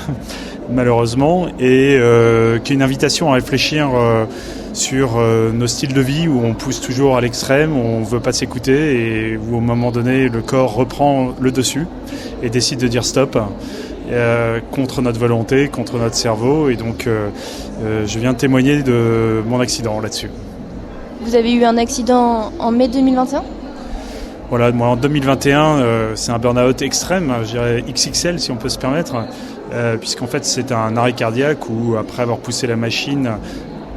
malheureusement, et qui est une invitation à réfléchir sur nos styles de vie où on pousse toujours à l'extrême, où on ne veut pas s'écouter et où, au moment donné, le corps reprend le dessus et décide de dire stop contre notre volonté, contre notre cerveau. Et donc, je viens témoigner de mon accident là-dessus. Vous avez eu un accident en mai 2021 ? Voilà, moi en 2021, c'est un burn-out extrême, je dirais XXL si on peut se permettre, puisqu'en fait c'est un arrêt cardiaque où après avoir poussé la machine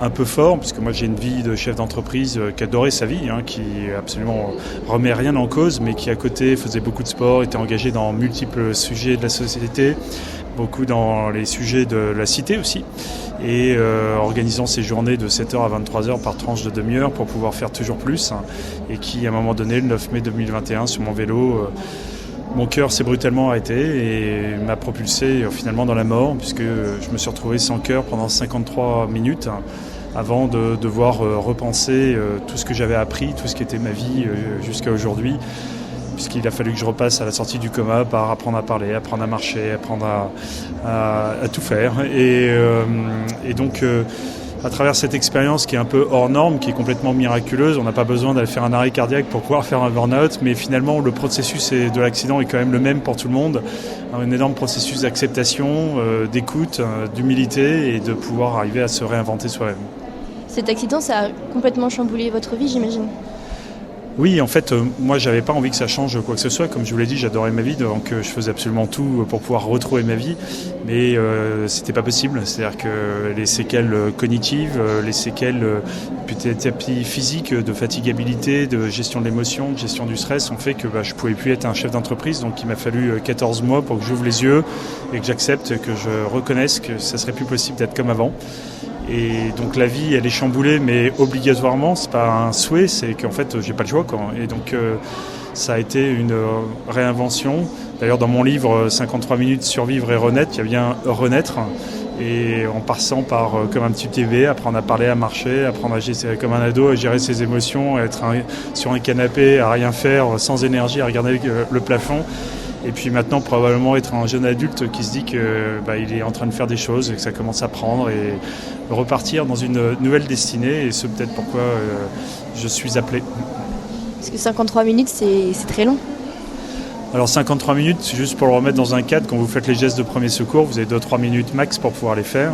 un peu fort, puisque moi j'ai une vie de chef d'entreprise qui adorait sa vie, qui absolument remet rien en cause, mais qui à côté faisait beaucoup de sport, était engagé dans multiples sujets de la société, beaucoup dans les sujets de la cité aussi, et organisant ses journées de 7h à 23h par tranche de demi-heure pour pouvoir faire toujours plus, et qui à un moment donné, le 9 mai 2021, sur mon vélo, mon cœur s'est brutalement arrêté et m'a propulsé finalement dans la mort, puisque je me suis retrouvé sans cœur pendant 53 minutes avant de devoir repenser tout ce que j'avais appris, tout ce qui était ma vie jusqu'à aujourd'hui, puisqu'il a fallu que je repasse à la sortie du coma par apprendre à parler, apprendre à marcher, apprendre à tout faire. Et donc, à travers cette expérience qui est un peu hors norme, qui est complètement miraculeuse, on n'a pas besoin d'aller faire un arrêt cardiaque pour pouvoir faire un burn-out, mais finalement, le processus de l'accident est quand même le même pour tout le monde. Un énorme processus d'acceptation, d'écoute, d'humilité et de pouvoir arriver à se réinventer soi-même. Cet accident, ça a complètement chamboulé votre vie, j'imagine ? Oui, en fait, moi, j'avais pas envie que ça change quoi que ce soit. Comme je vous l'ai dit, j'adorais ma vie, donc je faisais absolument tout pour pouvoir retrouver ma vie. Mais c'était pas possible. C'est-à-dire que les séquelles cognitives, les séquelles peut-être physiques, de fatigabilité, de gestion de l'émotion, de gestion du stress, ont fait que je pouvais plus être un chef d'entreprise. Donc il m'a fallu 14 mois pour que j'ouvre les yeux et que j'accepte, que je reconnaisse que ça serait plus possible d'être comme avant. Et donc la vie, elle est chamboulée, mais obligatoirement, c'est pas un souhait, c'est qu'en fait, j'ai pas le choix, quoi. Et donc ça a été une réinvention. D'ailleurs, dans mon livre 53 minutes survivre et renaître, il y a bien renaître. Et en passant par comme un petit bébé, apprendre à parler, à marcher, apprendre à gérer comme un ado, à gérer ses émotions, à être sur un canapé, à rien faire, sans énergie, à regarder le plafond. Et puis maintenant, probablement être un jeune adulte qui se dit qu'il est en train de faire des choses et que ça commence à prendre et repartir dans une nouvelle destinée. Et c'est peut-être pourquoi je suis appelé. Parce que 53 minutes, c'est très long. Alors 53 minutes, c'est juste pour le remettre dans un cadre. Quand vous faites les gestes de premier secours, vous avez 2-3 minutes max pour pouvoir les faire.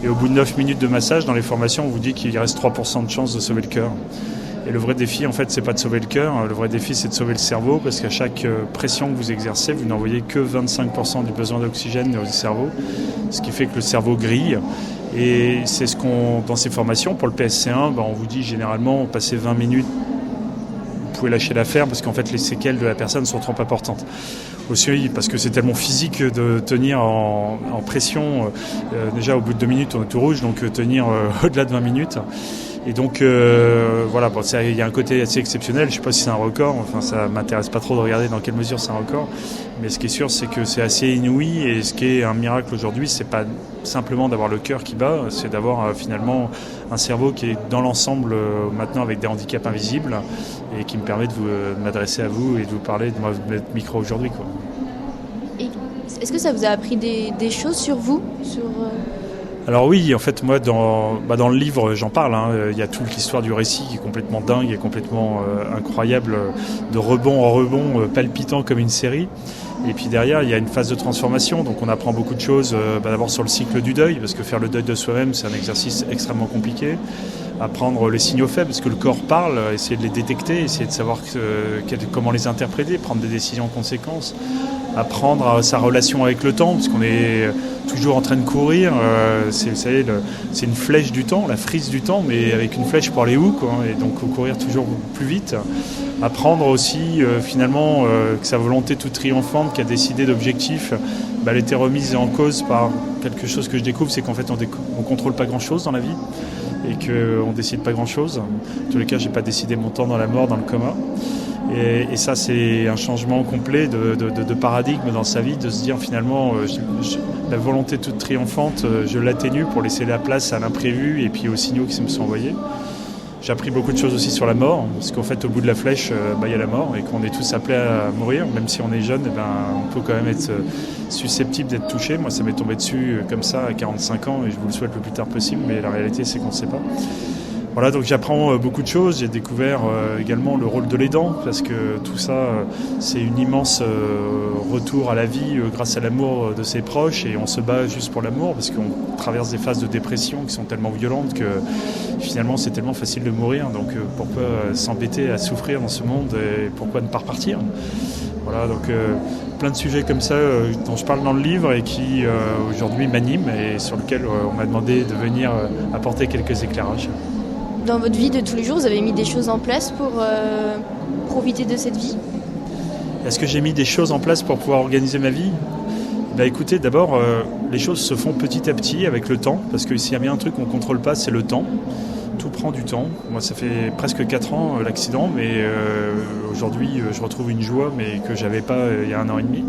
Et au bout de 9 minutes de massage, dans les formations, on vous dit qu'il reste 3% de chance de sauver le cœur. Et le vrai défi, en fait, c'est pas de sauver le cœur. Le vrai défi, c'est de sauver le cerveau, parce qu'à chaque pression que vous exercez, vous n'envoyez que 25% du besoin d'oxygène au cerveau, ce qui fait que le cerveau grille. Et c'est ce qu'on, dans ces formations, pour le PSC1, on vous dit généralement, passez 20 minutes, vous pouvez lâcher l'affaire, parce qu'en fait, les séquelles de la personne sont trop importantes. Aussi, parce que c'est tellement physique de tenir en pression. Déjà, au bout de 2 minutes, on est tout rouge, donc tenir au-delà de 20 minutes. Et donc voilà, il y a un côté assez exceptionnel. Je ne sais pas si c'est un record. Enfin, ça m'intéresse pas trop de regarder dans quelle mesure c'est un record. Mais ce qui est sûr, c'est que c'est assez inouï. Et ce qui est un miracle aujourd'hui, c'est pas simplement d'avoir le cœur qui bat, c'est d'avoir finalement un cerveau qui est dans l'ensemble maintenant avec des handicaps invisibles et qui me permet de m'adresser à vous et de vous parler de notre micro aujourd'hui, quoi. Et est-ce que ça vous a appris des choses sur vous, Alors oui, en fait, moi, dans le livre, j'en parle. Il y a toute l'histoire du récit qui est complètement dingue et complètement incroyable, de rebond en rebond, palpitant comme une série. Et puis derrière, il y a une phase de transformation. Donc on apprend beaucoup de choses, d'abord sur le cycle du deuil, parce que faire le deuil de soi-même, c'est un exercice extrêmement compliqué. Apprendre les signaux faibles, parce que le corps parle, essayer de les détecter, essayer de savoir comment les interpréter, prendre des décisions en conséquence. Apprendre sa relation avec le temps, parce qu'on est toujours en train de courir. Vous savez, c'est une flèche du temps, la frise du temps, mais avec une flèche pour aller où, quoi, et donc courir toujours plus vite. Apprendre aussi, finalement, que sa volonté toute triomphante, qui a décidé d'objectifs, elle était remise en cause par quelque chose que je découvre, c'est qu'en fait, on contrôle pas grand-chose dans la vie et qu'on décide pas grand-chose. En tous les cas, j'ai pas décidé mon temps dans la mort, dans le coma. Et ça, c'est un changement complet de paradigme dans sa vie, de se dire finalement, la volonté toute triomphante, je l'atténue pour laisser la place à l'imprévu et puis aux signaux qui me sont envoyés. J'ai appris beaucoup de choses aussi sur la mort, parce qu'en fait, au bout de la flèche, il y a la mort et qu'on est tous appelés à mourir. Même si on est jeune, on peut quand même être susceptible d'être touché. Moi, ça m'est tombé dessus comme ça à 45 ans et je vous le souhaite le plus tard possible, mais la réalité, c'est qu'on ne sait pas. Voilà, donc j'apprends beaucoup de choses. J'ai découvert également le rôle de l'aidant, parce que tout ça, c'est une immense retour à la vie grâce à l'amour de ses proches, et on se bat juste pour l'amour, parce qu'on traverse des phases de dépression qui sont tellement violentes que finalement c'est tellement facile de mourir. Donc pourquoi s'embêter à souffrir dans ce monde, et pourquoi ne pas repartir ? Voilà, donc plein de sujets comme ça dont je parle dans le livre et qui aujourd'hui m'animent et sur lesquels on m'a demandé de venir apporter quelques éclairages. Dans votre vie de tous les jours, vous avez mis des choses en place pour profiter de cette vie ? Est-ce que j'ai mis des choses en place pour pouvoir organiser ma vie ? Écoutez, d'abord, les choses se font petit à petit avec le temps, parce que s'il y a bien un truc qu'on ne contrôle pas, c'est le temps. Tout prend du temps. Moi, ça fait presque 4 ans l'accident, mais aujourd'hui, je retrouve une joie, mais que je n'avais pas il y a 1 an et demi.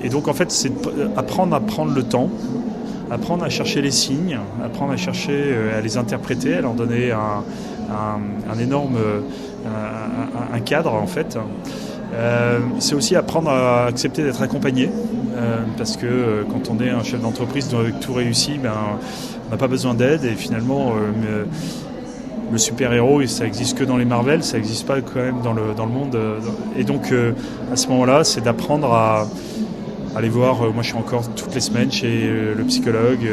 Et donc, en fait, c'est apprendre à prendre le temps, apprendre à chercher les signes, apprendre à chercher à les interpréter, à leur donner un énorme un cadre, en fait. C'est aussi apprendre à accepter d'être accompagné, parce que quand on est un chef d'entreprise dont tout réussit, on n'a pas besoin d'aide, et finalement le super-héros, ça n'existe que dans les Marvel, ça n'existe pas quand même dans le monde. Et donc à ce moment-là, c'est d'apprendre aller voir, moi je suis encore toutes les semaines chez le psychologue,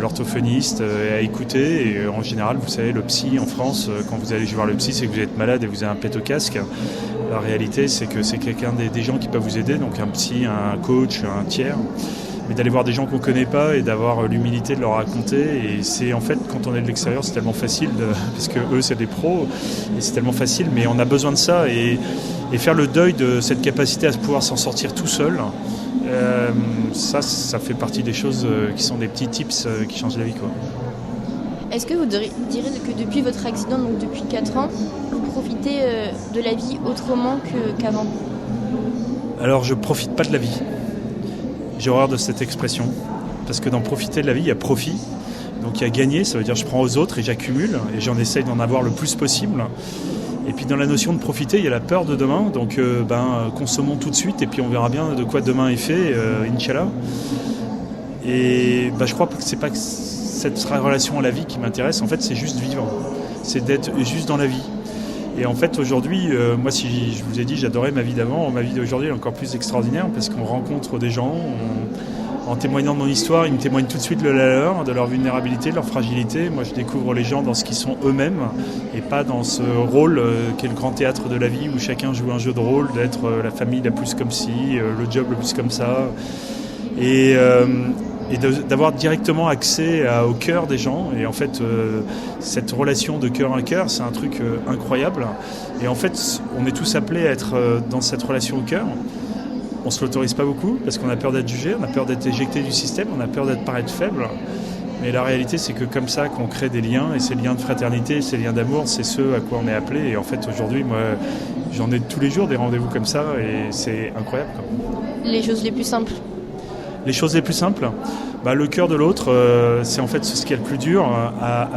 l'orthophoniste, à écouter. Et en général, vous savez, le psy en France, quand vous allez voir le psy, c'est que vous êtes malade et vous avez un pet au casque. La réalité, c'est que c'est quelqu'un des gens qui peuvent vous aider, donc un psy, un coach, un tiers. Mais d'aller voir des gens qu'on ne connaît pas et d'avoir l'humilité de leur raconter. Et c'est en fait, quand on est de l'extérieur, c'est tellement facile, parce que eux, c'est des pros, et c'est tellement facile, mais on a besoin de ça. Et faire le deuil de cette capacité à pouvoir s'en sortir tout seul, ça fait partie des choses qui sont des petits tips qui changent la vie, quoi. Est-ce que vous direz que depuis votre accident, donc depuis 4 ans, vous profitez de la vie autrement qu'avant ? Alors, je ne profite pas de la vie. J'ai horreur de cette expression. Parce que dans profiter de la vie, il y a profit. Donc il y a gagner, ça veut dire je prends aux autres et j'accumule. Et j'en essaye d'en avoir le plus possible. Et puis dans la notion de profiter, il y a la peur de demain. Donc consommons tout de suite et puis on verra bien de quoi demain est fait, Inch'Allah. Et je crois que c'est pas cette relation à la vie qui m'intéresse. En fait, c'est juste vivre. C'est d'être juste dans la vie. Et en fait, aujourd'hui, moi, si je vous ai dit, j'adorais ma vie d'avant. Ma vie d'aujourd'hui est encore plus extraordinaire parce qu'on rencontre des gens. En témoignant de mon histoire, ils me témoignent tout de suite de leur vulnérabilité, de leur fragilité. Moi, je découvre les gens dans ce qu'ils sont eux-mêmes et pas dans ce rôle qu'est le grand théâtre de la vie où chacun joue un jeu de rôle, d'être la famille la plus comme ci, le job le plus comme ça. Et d'avoir directement accès au cœur des gens. Et en fait, cette relation de cœur à cœur, c'est un truc incroyable. Et en fait, on est tous appelés à être dans cette relation au cœur. On ne se l'autorise pas beaucoup parce qu'on a peur d'être jugé, on a peur d'être éjecté du système, on a peur d'être paraître faible. Mais la réalité, c'est que comme ça qu'on crée des liens, et ces liens de fraternité, ces liens d'amour, c'est ce à quoi on est appelé. Et en fait, aujourd'hui, moi, j'en ai tous les jours des rendez-vous comme ça, et c'est incroyable, quoi. Les choses les plus simples. Les choses les plus simples, le cœur de l'autre, c'est en fait ce qui est le plus dur à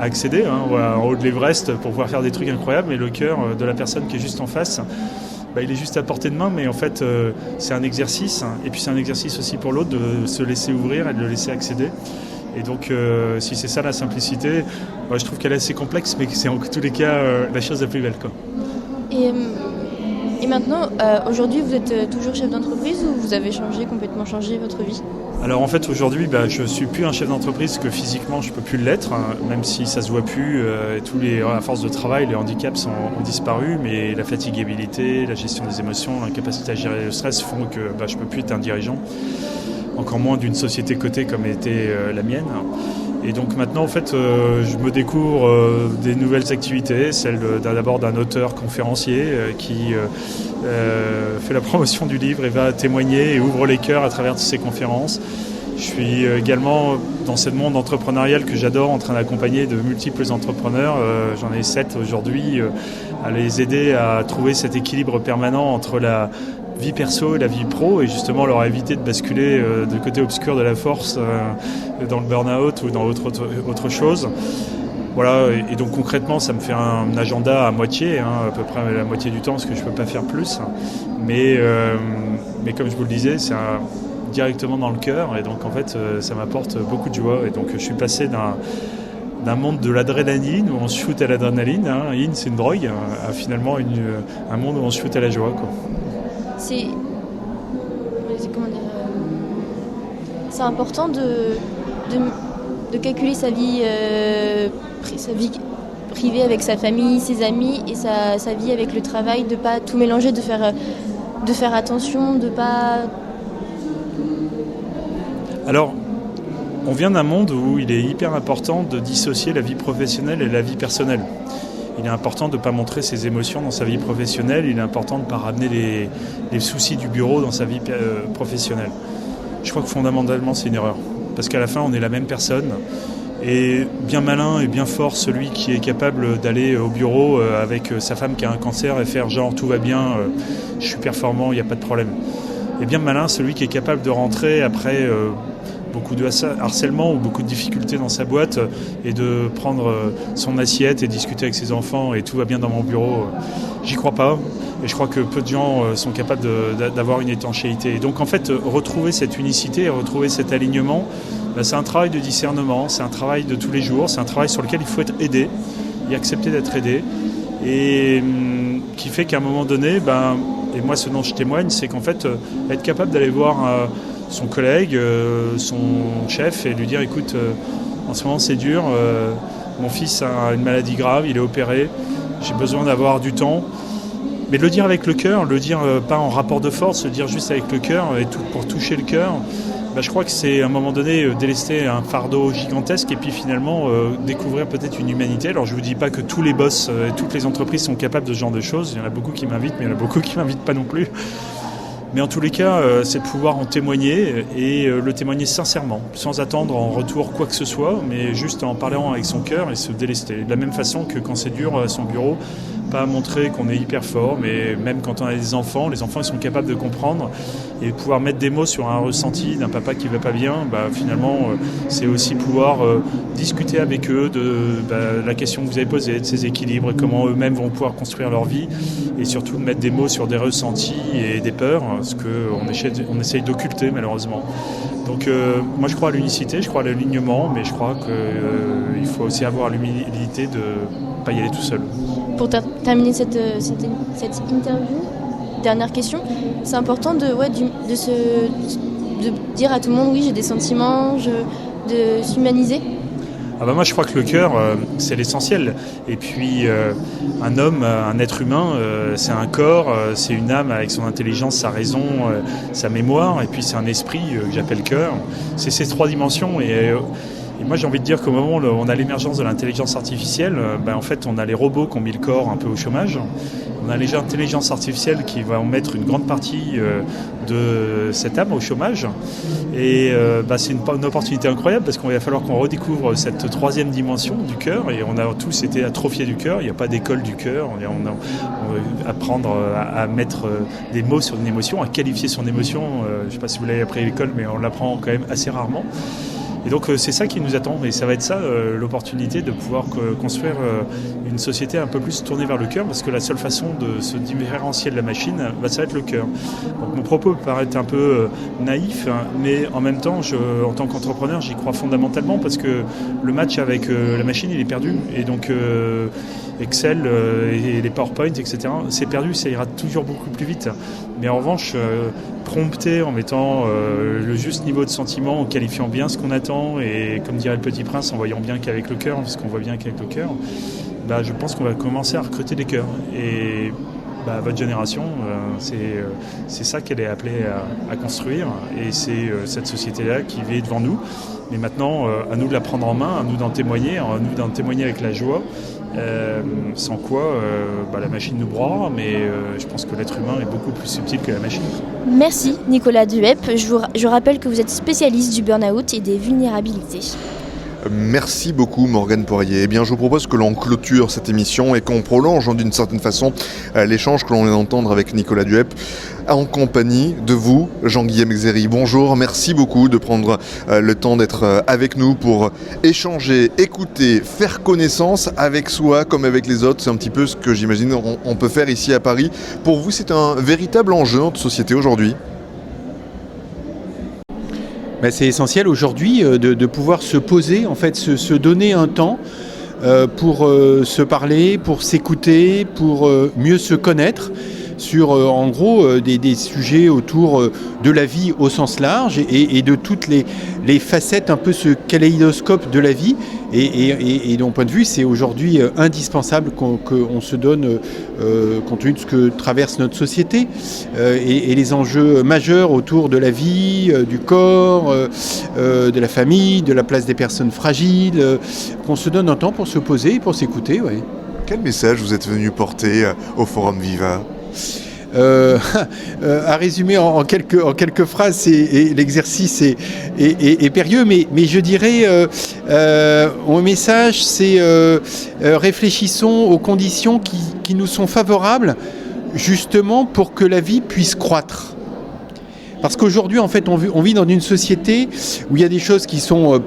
accéder, en haut de l'Everest pour pouvoir faire des trucs incroyables. Mais le cœur de la personne qui est juste en face, il est juste à portée de main, mais en fait c'est un exercice, et puis c'est un exercice aussi pour l'autre de se laisser ouvrir et de le laisser accéder. Et donc si c'est ça la simplicité, je trouve qu'elle est assez complexe, mais c'est en tous les cas la chose la plus belle, quoi. Et maintenant, aujourd'hui, vous êtes toujours chef d'entreprise ou vous avez complètement changé votre vie ? Alors en fait aujourd'hui, je suis plus un chef d'entreprise, que physiquement je peux plus l'être, même si ça se voit plus. À force de travail, les handicaps ont disparu, mais la fatigabilité, la gestion des émotions, l'incapacité à gérer le stress font que je peux plus être un dirigeant, encore moins d'une société cotée comme était la mienne. Et donc maintenant, en fait, je me découvre des nouvelles activités, celle d'abord d'un auteur conférencier qui fait la promotion du livre et va témoigner et ouvre les cœurs à travers toutes ces conférences. Je suis également dans ce monde entrepreneurial que j'adore, en train d'accompagner de multiples entrepreneurs. J'en ai 7 aujourd'hui, à les aider à trouver cet équilibre permanent entre la vie perso et la vie pro, et justement leur éviter de basculer du côté obscur de la force dans le burn-out ou dans autre chose. Voilà, et donc concrètement ça me fait un agenda à moitié, à peu près la moitié du temps, parce que je ne peux pas faire plus, mais comme je vous le disais, c'est directement dans le cœur, et donc en fait ça m'apporte beaucoup de joie. Et donc je suis passé d'un monde de l'adrénaline où on se shoot à l'adrénaline, c'est une drogue, à finalement un monde où on se shoot à la joie, quoi. C'est important de calculer sa vie privée avec sa famille, ses amis, et sa vie avec le travail, de pas tout mélanger, de faire attention, de pas... Alors, on vient d'un monde où il est hyper important de dissocier la vie professionnelle et la vie personnelle. Il est important de ne pas montrer ses émotions dans sa vie professionnelle, il est important de ne pas ramener les soucis du bureau dans sa vie professionnelle. Je crois que fondamentalement c'est une erreur, parce qu'à la fin on est la même personne, et bien malin et bien fort celui qui est capable d'aller au bureau avec sa femme qui a un cancer et faire genre tout va bien, je suis performant, il n'y a pas de problème. Et bien malin celui qui est capable de rentrer après beaucoup de harcèlement ou beaucoup de difficultés dans sa boîte et de prendre son assiette et discuter avec ses enfants et tout va bien dans mon bureau. J'y crois pas, et je crois que peu de gens sont capables d'avoir une étanchéité. Et donc en fait, retrouver cette unicité et retrouver cet alignement, c'est un travail de discernement, c'est un travail de tous les jours, c'est un travail sur lequel il faut être aidé et accepter d'être aidé, et qui fait qu'à un moment donné, et moi ce dont je témoigne, c'est qu'en fait, être capable d'aller voir son collègue, son chef, et lui dire écoute, en ce moment c'est dur, mon fils a une maladie grave, il est opéré, j'ai besoin d'avoir du temps. Mais de le dire avec le cœur, le dire pas en rapport de force, le dire juste avec le cœur, et pour toucher le cœur, je crois que c'est à un moment donné délester un fardeau gigantesque et puis finalement découvrir peut-être une humanité. Alors je vous dis pas que tous les boss et toutes les entreprises sont capables de ce genre de choses, il y en a beaucoup qui m'invitent, mais il y en a beaucoup qui m'invitent pas non plus. Mais en tous les cas, c'est de pouvoir en témoigner et le témoigner sincèrement, sans attendre en retour quoi que ce soit, mais juste en parlant avec son cœur et se délester. De la même façon que quand c'est dur à son bureau, pas montrer qu'on est hyper fort, mais même quand on a des enfants, les enfants ils sont capables de comprendre et pouvoir mettre des mots sur un ressenti d'un papa qui va pas bien, finalement c'est aussi pouvoir discuter avec eux de la question que vous avez posée, de ces équilibres, comment eux-mêmes vont pouvoir construire leur vie et surtout de mettre des mots sur des ressentis et des peurs, ce qu'on essaye d'occulter malheureusement. Donc moi je crois à l'unicité, je crois à l'alignement, mais je crois qu'il faut aussi avoir l'humilité de ne pas y aller tout seul. Pour terminer cette interview, dernière question, c'est important de dire à tout le monde oui j'ai des sentiments, de s'humaniser. Moi je crois que le cœur c'est l'essentiel et puis un homme, un être humain c'est un corps, c'est une âme avec son intelligence, sa raison, sa mémoire et puis c'est un esprit que j'appelle cœur. C'est ces trois dimensions et moi j'ai envie de dire qu'au moment où on a l'émergence de l'intelligence artificielle, en fait on a les robots qui ont mis le corps un peu au chômage. On a l'intelligence artificielle qui va en mettre une grande partie de cette âme au chômage. Et c'est une opportunité incroyable parce qu'il va falloir qu'on redécouvre cette troisième dimension du cœur. Et on a tous été atrophiés du cœur. Il n'y a pas d'école du cœur. On va apprendre à mettre des mots sur une émotion, à qualifier son émotion. Je ne sais pas si vous l'avez appris à l'école, mais on l'apprend quand même assez rarement. Et donc c'est ça qui nous attend et ça va être ça l'opportunité de pouvoir construire une société un peu plus tournée vers le cœur parce que la seule façon de se différencier de la machine, ça va être le cœur. Donc mon propos peut paraître un peu naïf, mais en même temps, en tant qu'entrepreneur, j'y crois fondamentalement parce que le match avec la machine, il est perdu et donc Excel et les PowerPoint, etc., c'est perdu, ça ira toujours beaucoup plus vite. Mais en revanche, prompter en mettant le juste niveau de sentiment, en qualifiant bien ce qu'on attend et comme dirait le Petit Prince, en voyant bien qu'avec le cœur, parce qu'on voit bien qu'avec le cœur, je pense qu'on va commencer à recruter des cœurs. Et votre génération, c'est ça qu'elle est appelée à construire et c'est cette société-là qui vit devant nous. Mais maintenant, à nous de la prendre en main, à nous d'en témoigner, avec la joie. Sans quoi la machine nous broiera, mais je pense que l'être humain est beaucoup plus subtil que la machine. Merci Nicolas Duep. Je rappelle que vous êtes spécialiste du burn-out et des vulnérabilités. Merci beaucoup Morgane Poirier. Eh bien, je vous propose que l'on clôture cette émission et qu'on prolonge d'une certaine façon l'échange que l'on vient d'entendre avec Nicolas Duep en compagnie de vous, Jean-Guillaume Exery. Bonjour, merci beaucoup de prendre le temps d'être avec nous pour échanger, écouter, faire connaissance avec soi comme avec les autres. C'est un petit peu ce que j'imagine on peut faire ici à Paris. Pour vous, c'est un véritable enjeu de société aujourd'hui. C'est essentiel aujourd'hui de pouvoir se poser, en fait, se donner un temps pour se parler, pour s'écouter, pour mieux se connaître sur en gros des sujets autour de la vie au sens large et de toutes les facettes, un peu ce kaléidoscope de la vie. Et de mon point de vue, c'est aujourd'hui indispensable qu'on se donne, compte tenu de ce que traverse notre société et les enjeux majeurs autour de la vie, du corps, de la famille, de la place des personnes fragiles, qu'on se donne un temps pour se poser et pour s'écouter. Ouais. Quel message vous êtes venu porter au Forum Viva ? À résumer en quelques phrases, l'exercice est périlleux, mais je dirais mon message, c'est réfléchissons aux conditions qui nous sont favorables justement pour que la vie puisse croître. Parce qu'aujourd'hui, en fait, on vit dans une société où il y a des choses qui sont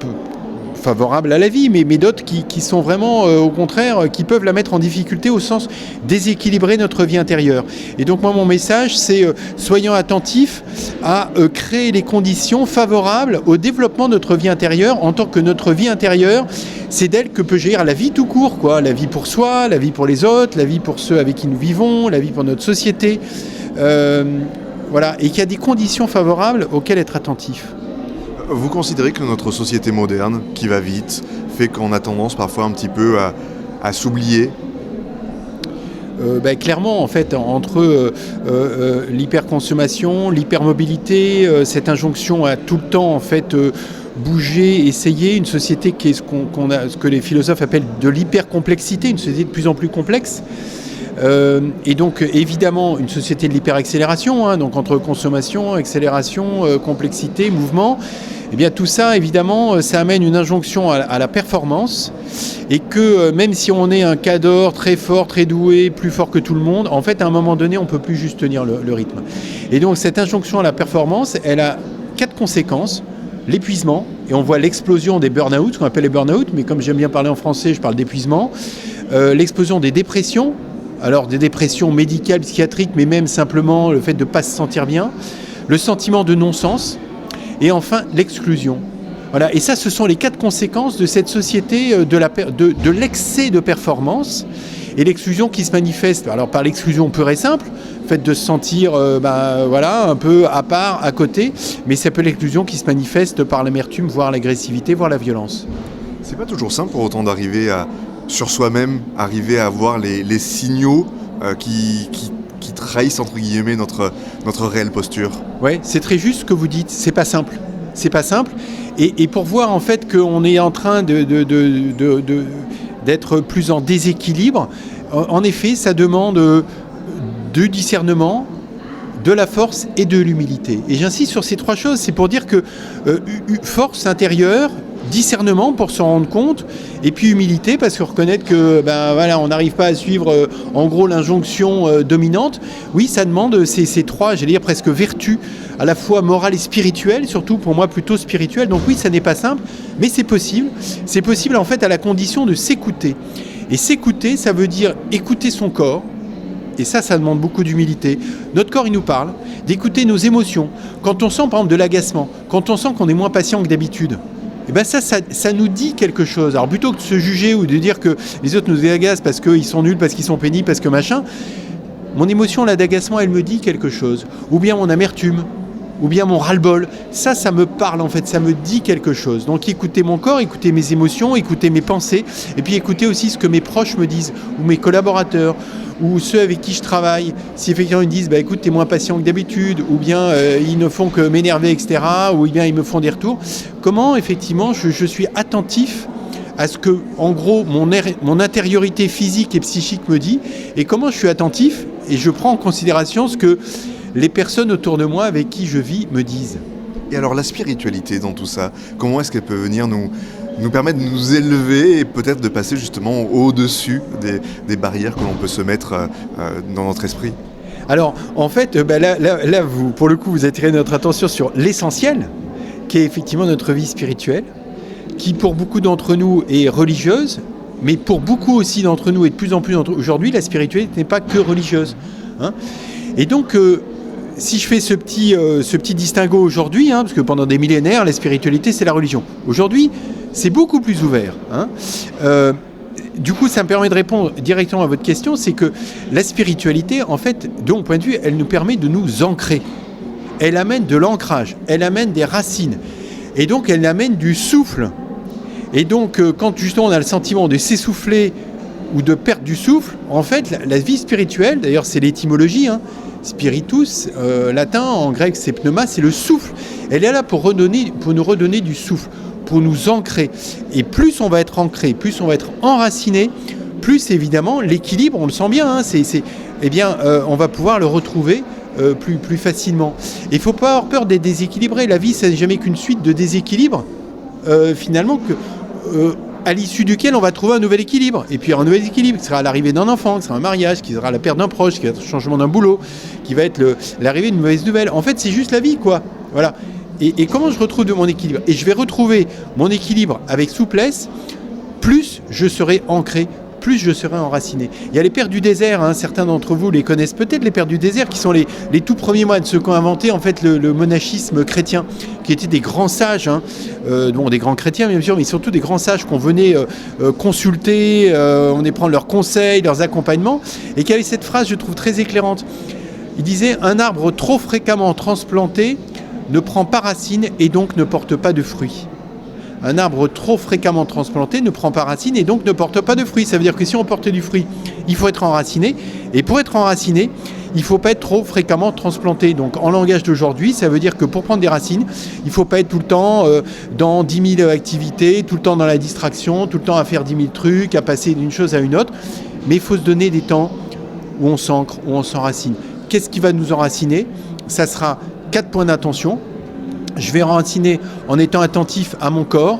favorables à la vie, mais d'autres qui sont vraiment, au contraire, qui peuvent la mettre en difficulté au sens déséquilibrer notre vie intérieure. Et donc moi, mon message, c'est soyons attentifs à créer les conditions favorables au développement de notre vie intérieure, en tant que notre vie intérieure, c'est d'elle que peut gérer la vie tout court, quoi. La vie pour soi, la vie pour les autres, la vie pour ceux avec qui nous vivons, la vie pour notre société. Voilà, et qu'il y a des conditions favorables auxquelles être attentif. Vous considérez que notre société moderne, qui va vite, fait qu'on a tendance parfois un petit peu à s'oublier ? Clairement, en fait, entre l'hyperconsommation, l'hypermobilité, cette injonction à tout le temps, en fait, bouger, essayer, une société qui est ce que les philosophes appellent de l'hypercomplexité, une société de plus en plus complexe. Et donc évidemment une société de l'hyperaccélération, hein, donc entre consommation, accélération, complexité, mouvement, et bien tout ça évidemment ça amène une injonction à la performance, et que même si on est un cadre très fort, très doué, plus fort que tout le monde, en fait à un moment donné on ne peut plus juste tenir le rythme. Et donc cette injonction à la performance, elle a 4 conséquences. L'épuisement, et on voit l'explosion des burn-out, ce qu'on appelle les burn-out, mais comme j'aime bien parler en français, je parle d'épuisement, l'explosion des dépressions. Alors des dépressions médicales, psychiatriques, mais même simplement le fait de ne pas se sentir bien, le sentiment de non-sens, et enfin l'exclusion. Voilà. Et ça, ce sont les 4 conséquences de cette société de l'excès de performance, et l'exclusion qui se manifeste alors par l'exclusion pure et simple, le fait de se sentir un peu à part, à côté, mais ça peut être l'exclusion qui se manifeste par l'amertume, voire l'agressivité, voire la violence. C'est pas toujours simple pour autant d'arriver sur soi-même, arriver à voir les signaux qui trahissent entre guillemets notre réelle posture. Ouais, c'est très juste ce que vous dites, c'est pas simple. C'est pas simple. Et pour voir en fait qu'on est en train d'être plus en déséquilibre, en effet, ça demande du discernement, de la force et de l'humilité. Et j'insiste sur ces 3 choses, c'est pour dire que force intérieure, discernement pour s'en rendre compte, et puis humilité parce que reconnaître que on n'arrive pas à suivre en gros l'injonction dominante. Oui, ça demande ces 3, j'allais dire presque vertus, à la fois morale et spirituelle, surtout pour moi plutôt spirituelle. Donc oui, ça n'est pas simple, mais c'est possible. C'est possible en fait à la condition de s'écouter. Et s'écouter, ça veut dire écouter son corps. Et ça demande beaucoup d'humilité. Notre corps, il nous parle, d'écouter nos émotions. Quand on sent par exemple de l'agacement, quand on sent qu'on est moins patient que d'habitude, et bien ça nous dit quelque chose. Alors plutôt que de se juger ou de dire que les autres nous agacent parce qu'ils sont nuls, parce qu'ils sont pénibles, parce que machin, mon émotion là d'agacement, elle me dit quelque chose. Ou bien mon amertume, ou bien mon ras-le-bol. Ça me parle en fait, ça me dit quelque chose. Donc écoutez mon corps, écoutez mes émotions, écoutez mes pensées, et puis écoutez aussi ce que mes proches me disent, ou mes collaborateurs, ou ceux avec qui je travaille. Si effectivement ils me disent écoute, t'es moins patient que d'habitude, ou bien ils ne font que m'énerver, etc., ou bien ils me font des retours, comment effectivement je suis attentif à ce que, en gros, mon intériorité physique et psychique me dit, et comment je suis attentif et je prends en considération ce que les personnes autour de moi avec qui je vis me disent. Et alors la spiritualité dans tout ça, comment est-ce qu'elle peut venir nous permettre de nous élever et peut-être de passer justement au-dessus des barrières que l'on peut se mettre dans notre esprit ? Alors en fait, là vous, pour le coup, vous attirez notre attention sur l'essentiel, qui est effectivement notre vie spirituelle, qui pour beaucoup d'entre nous est religieuse, mais pour beaucoup aussi d'entre nous et de plus en plus aujourd'hui, la spiritualité n'est pas que religieuse. Hein. Et donc si je fais ce petit distinguo aujourd'hui, parce que pendant des millénaires, la spiritualité, c'est la religion. Aujourd'hui, c'est beaucoup plus ouvert. Du coup, ça me permet de répondre directement à votre question, c'est que la spiritualité, en fait, de mon point de vue, elle nous permet de nous ancrer. Elle amène de l'ancrage, elle amène des racines. Et donc, elle amène du souffle. Et donc, quand justement on a le sentiment de s'essouffler ou de perdre du souffle, en fait, la vie spirituelle, d'ailleurs, c'est l'étymologie, spiritus, latin, en grec c'est pneuma, c'est le souffle. Elle est là pour nous redonner du souffle, pour nous ancrer. Et plus on va être ancré, plus on va être enraciné, plus évidemment l'équilibre, on le sent bien, on va pouvoir le retrouver plus facilement. Et il ne faut pas avoir peur d'être déséquilibré. La vie, ce n'est jamais qu'une suite de déséquilibres, finalement, à l'issue duquel on va trouver un nouvel équilibre. Et puis un nouvel équilibre qui sera l'arrivée d'un enfant, qui sera un mariage, qui sera la perte d'un proche, qui va être le changement d'un boulot, qui va être l'arrivée d'une mauvaise nouvelle. En fait, c'est juste la vie, quoi. Voilà. Et comment je retrouve de mon équilibre? Et je vais retrouver mon équilibre avec souplesse, plus je serai ancré, plus je serai enraciné. Il y a les pères du désert, hein, certains d'entre vous les connaissent peut-être, les pères du désert, qui sont les tout premiers moines, ceux qui ont inventé en fait le monachisme chrétien, qui étaient des grands sages, hein, des grands chrétiens bien sûr, mais surtout des grands sages qu'on venait consulter, on venait prendre leurs conseils, leurs accompagnements, et qui avaient cette phrase, je trouve, très éclairante. Il disait « Un arbre trop fréquemment transplanté ne prend pas racine et donc ne porte pas de fruits. » Un arbre trop fréquemment transplanté ne prend pas racine et donc ne porte pas de fruits. Ça veut dire que si on porte du fruit, il faut être enraciné. Et pour être enraciné, il ne faut pas être trop fréquemment transplanté. Donc en langage d'aujourd'hui, ça veut dire que pour prendre des racines, il ne faut pas être tout le temps dans 10 000 activités, tout le temps dans la distraction, tout le temps à faire 10 000 trucs, à passer d'une chose à une autre. Mais il faut se donner des temps où on s'ancre, où on s'enracine. Qu'est-ce qui va nous enraciner? Ça sera 4 points d'attention. Je vais enraciner en étant attentif à mon corps,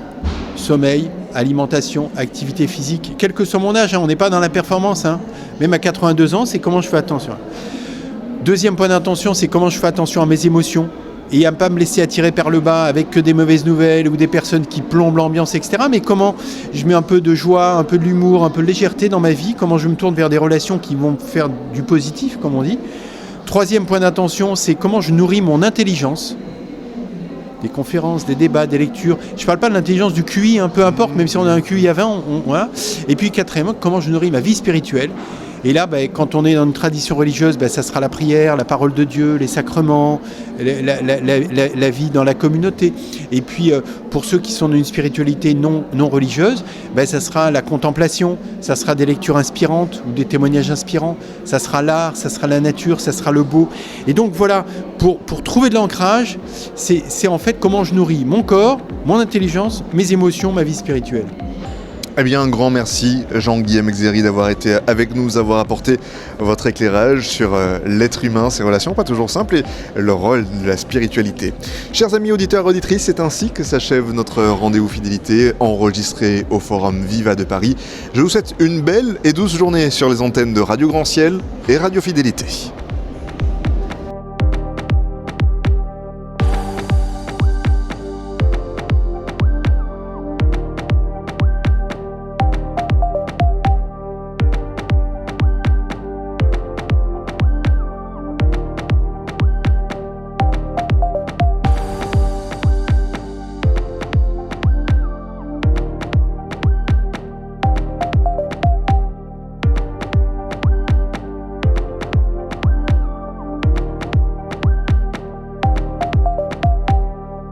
sommeil, alimentation, activité physique, quel que soit mon âge, hein, on n'est pas dans la performance, hein. Même à 82 ans, c'est comment je fais attention. Deuxième point d'attention, c'est comment je fais attention à mes émotions et à ne pas me laisser attirer par le bas avec que des mauvaises nouvelles ou des personnes qui plombent l'ambiance, etc. Mais comment je mets un peu de joie, un peu de l'humour, un peu de légèreté dans ma vie, comment je me tourne vers des relations qui vont faire du positif, comme on dit. Troisième point d'attention, c'est comment je nourris mon intelligence. Des conférences, des débats, des lectures. Je ne parle pas de l'intelligence du QI, hein, peu importe, même si on a un QI à 20, voilà. Et puis quatrièmement, comment je nourris ma vie spirituelle. Et là, quand on est dans une tradition religieuse, ça sera la prière, la parole de Dieu, les sacrements, la vie dans la communauté. Et puis, pour ceux qui sont dans une spiritualité non religieuse, ça sera la contemplation, ça sera des lectures inspirantes ou des témoignages inspirants, ça sera l'art, ça sera la nature, ça sera le beau. Et donc voilà, pour trouver de l'ancrage, c'est en fait comment je nourris mon corps, mon intelligence, mes émotions, ma vie spirituelle. Eh bien, un grand merci, Jean-Guillaume Exery, d'avoir été avec nous, avoir apporté votre éclairage sur l'être humain, ses relations pas toujours simples et le rôle de la spiritualité. Chers amis auditeurs et auditrices, c'est ainsi que s'achève notre rendez-vous fidélité enregistré au Forum Viva de Paris. Je vous souhaite une belle et douce journée sur les antennes de Radio Grand Ciel et Radio Fidélité.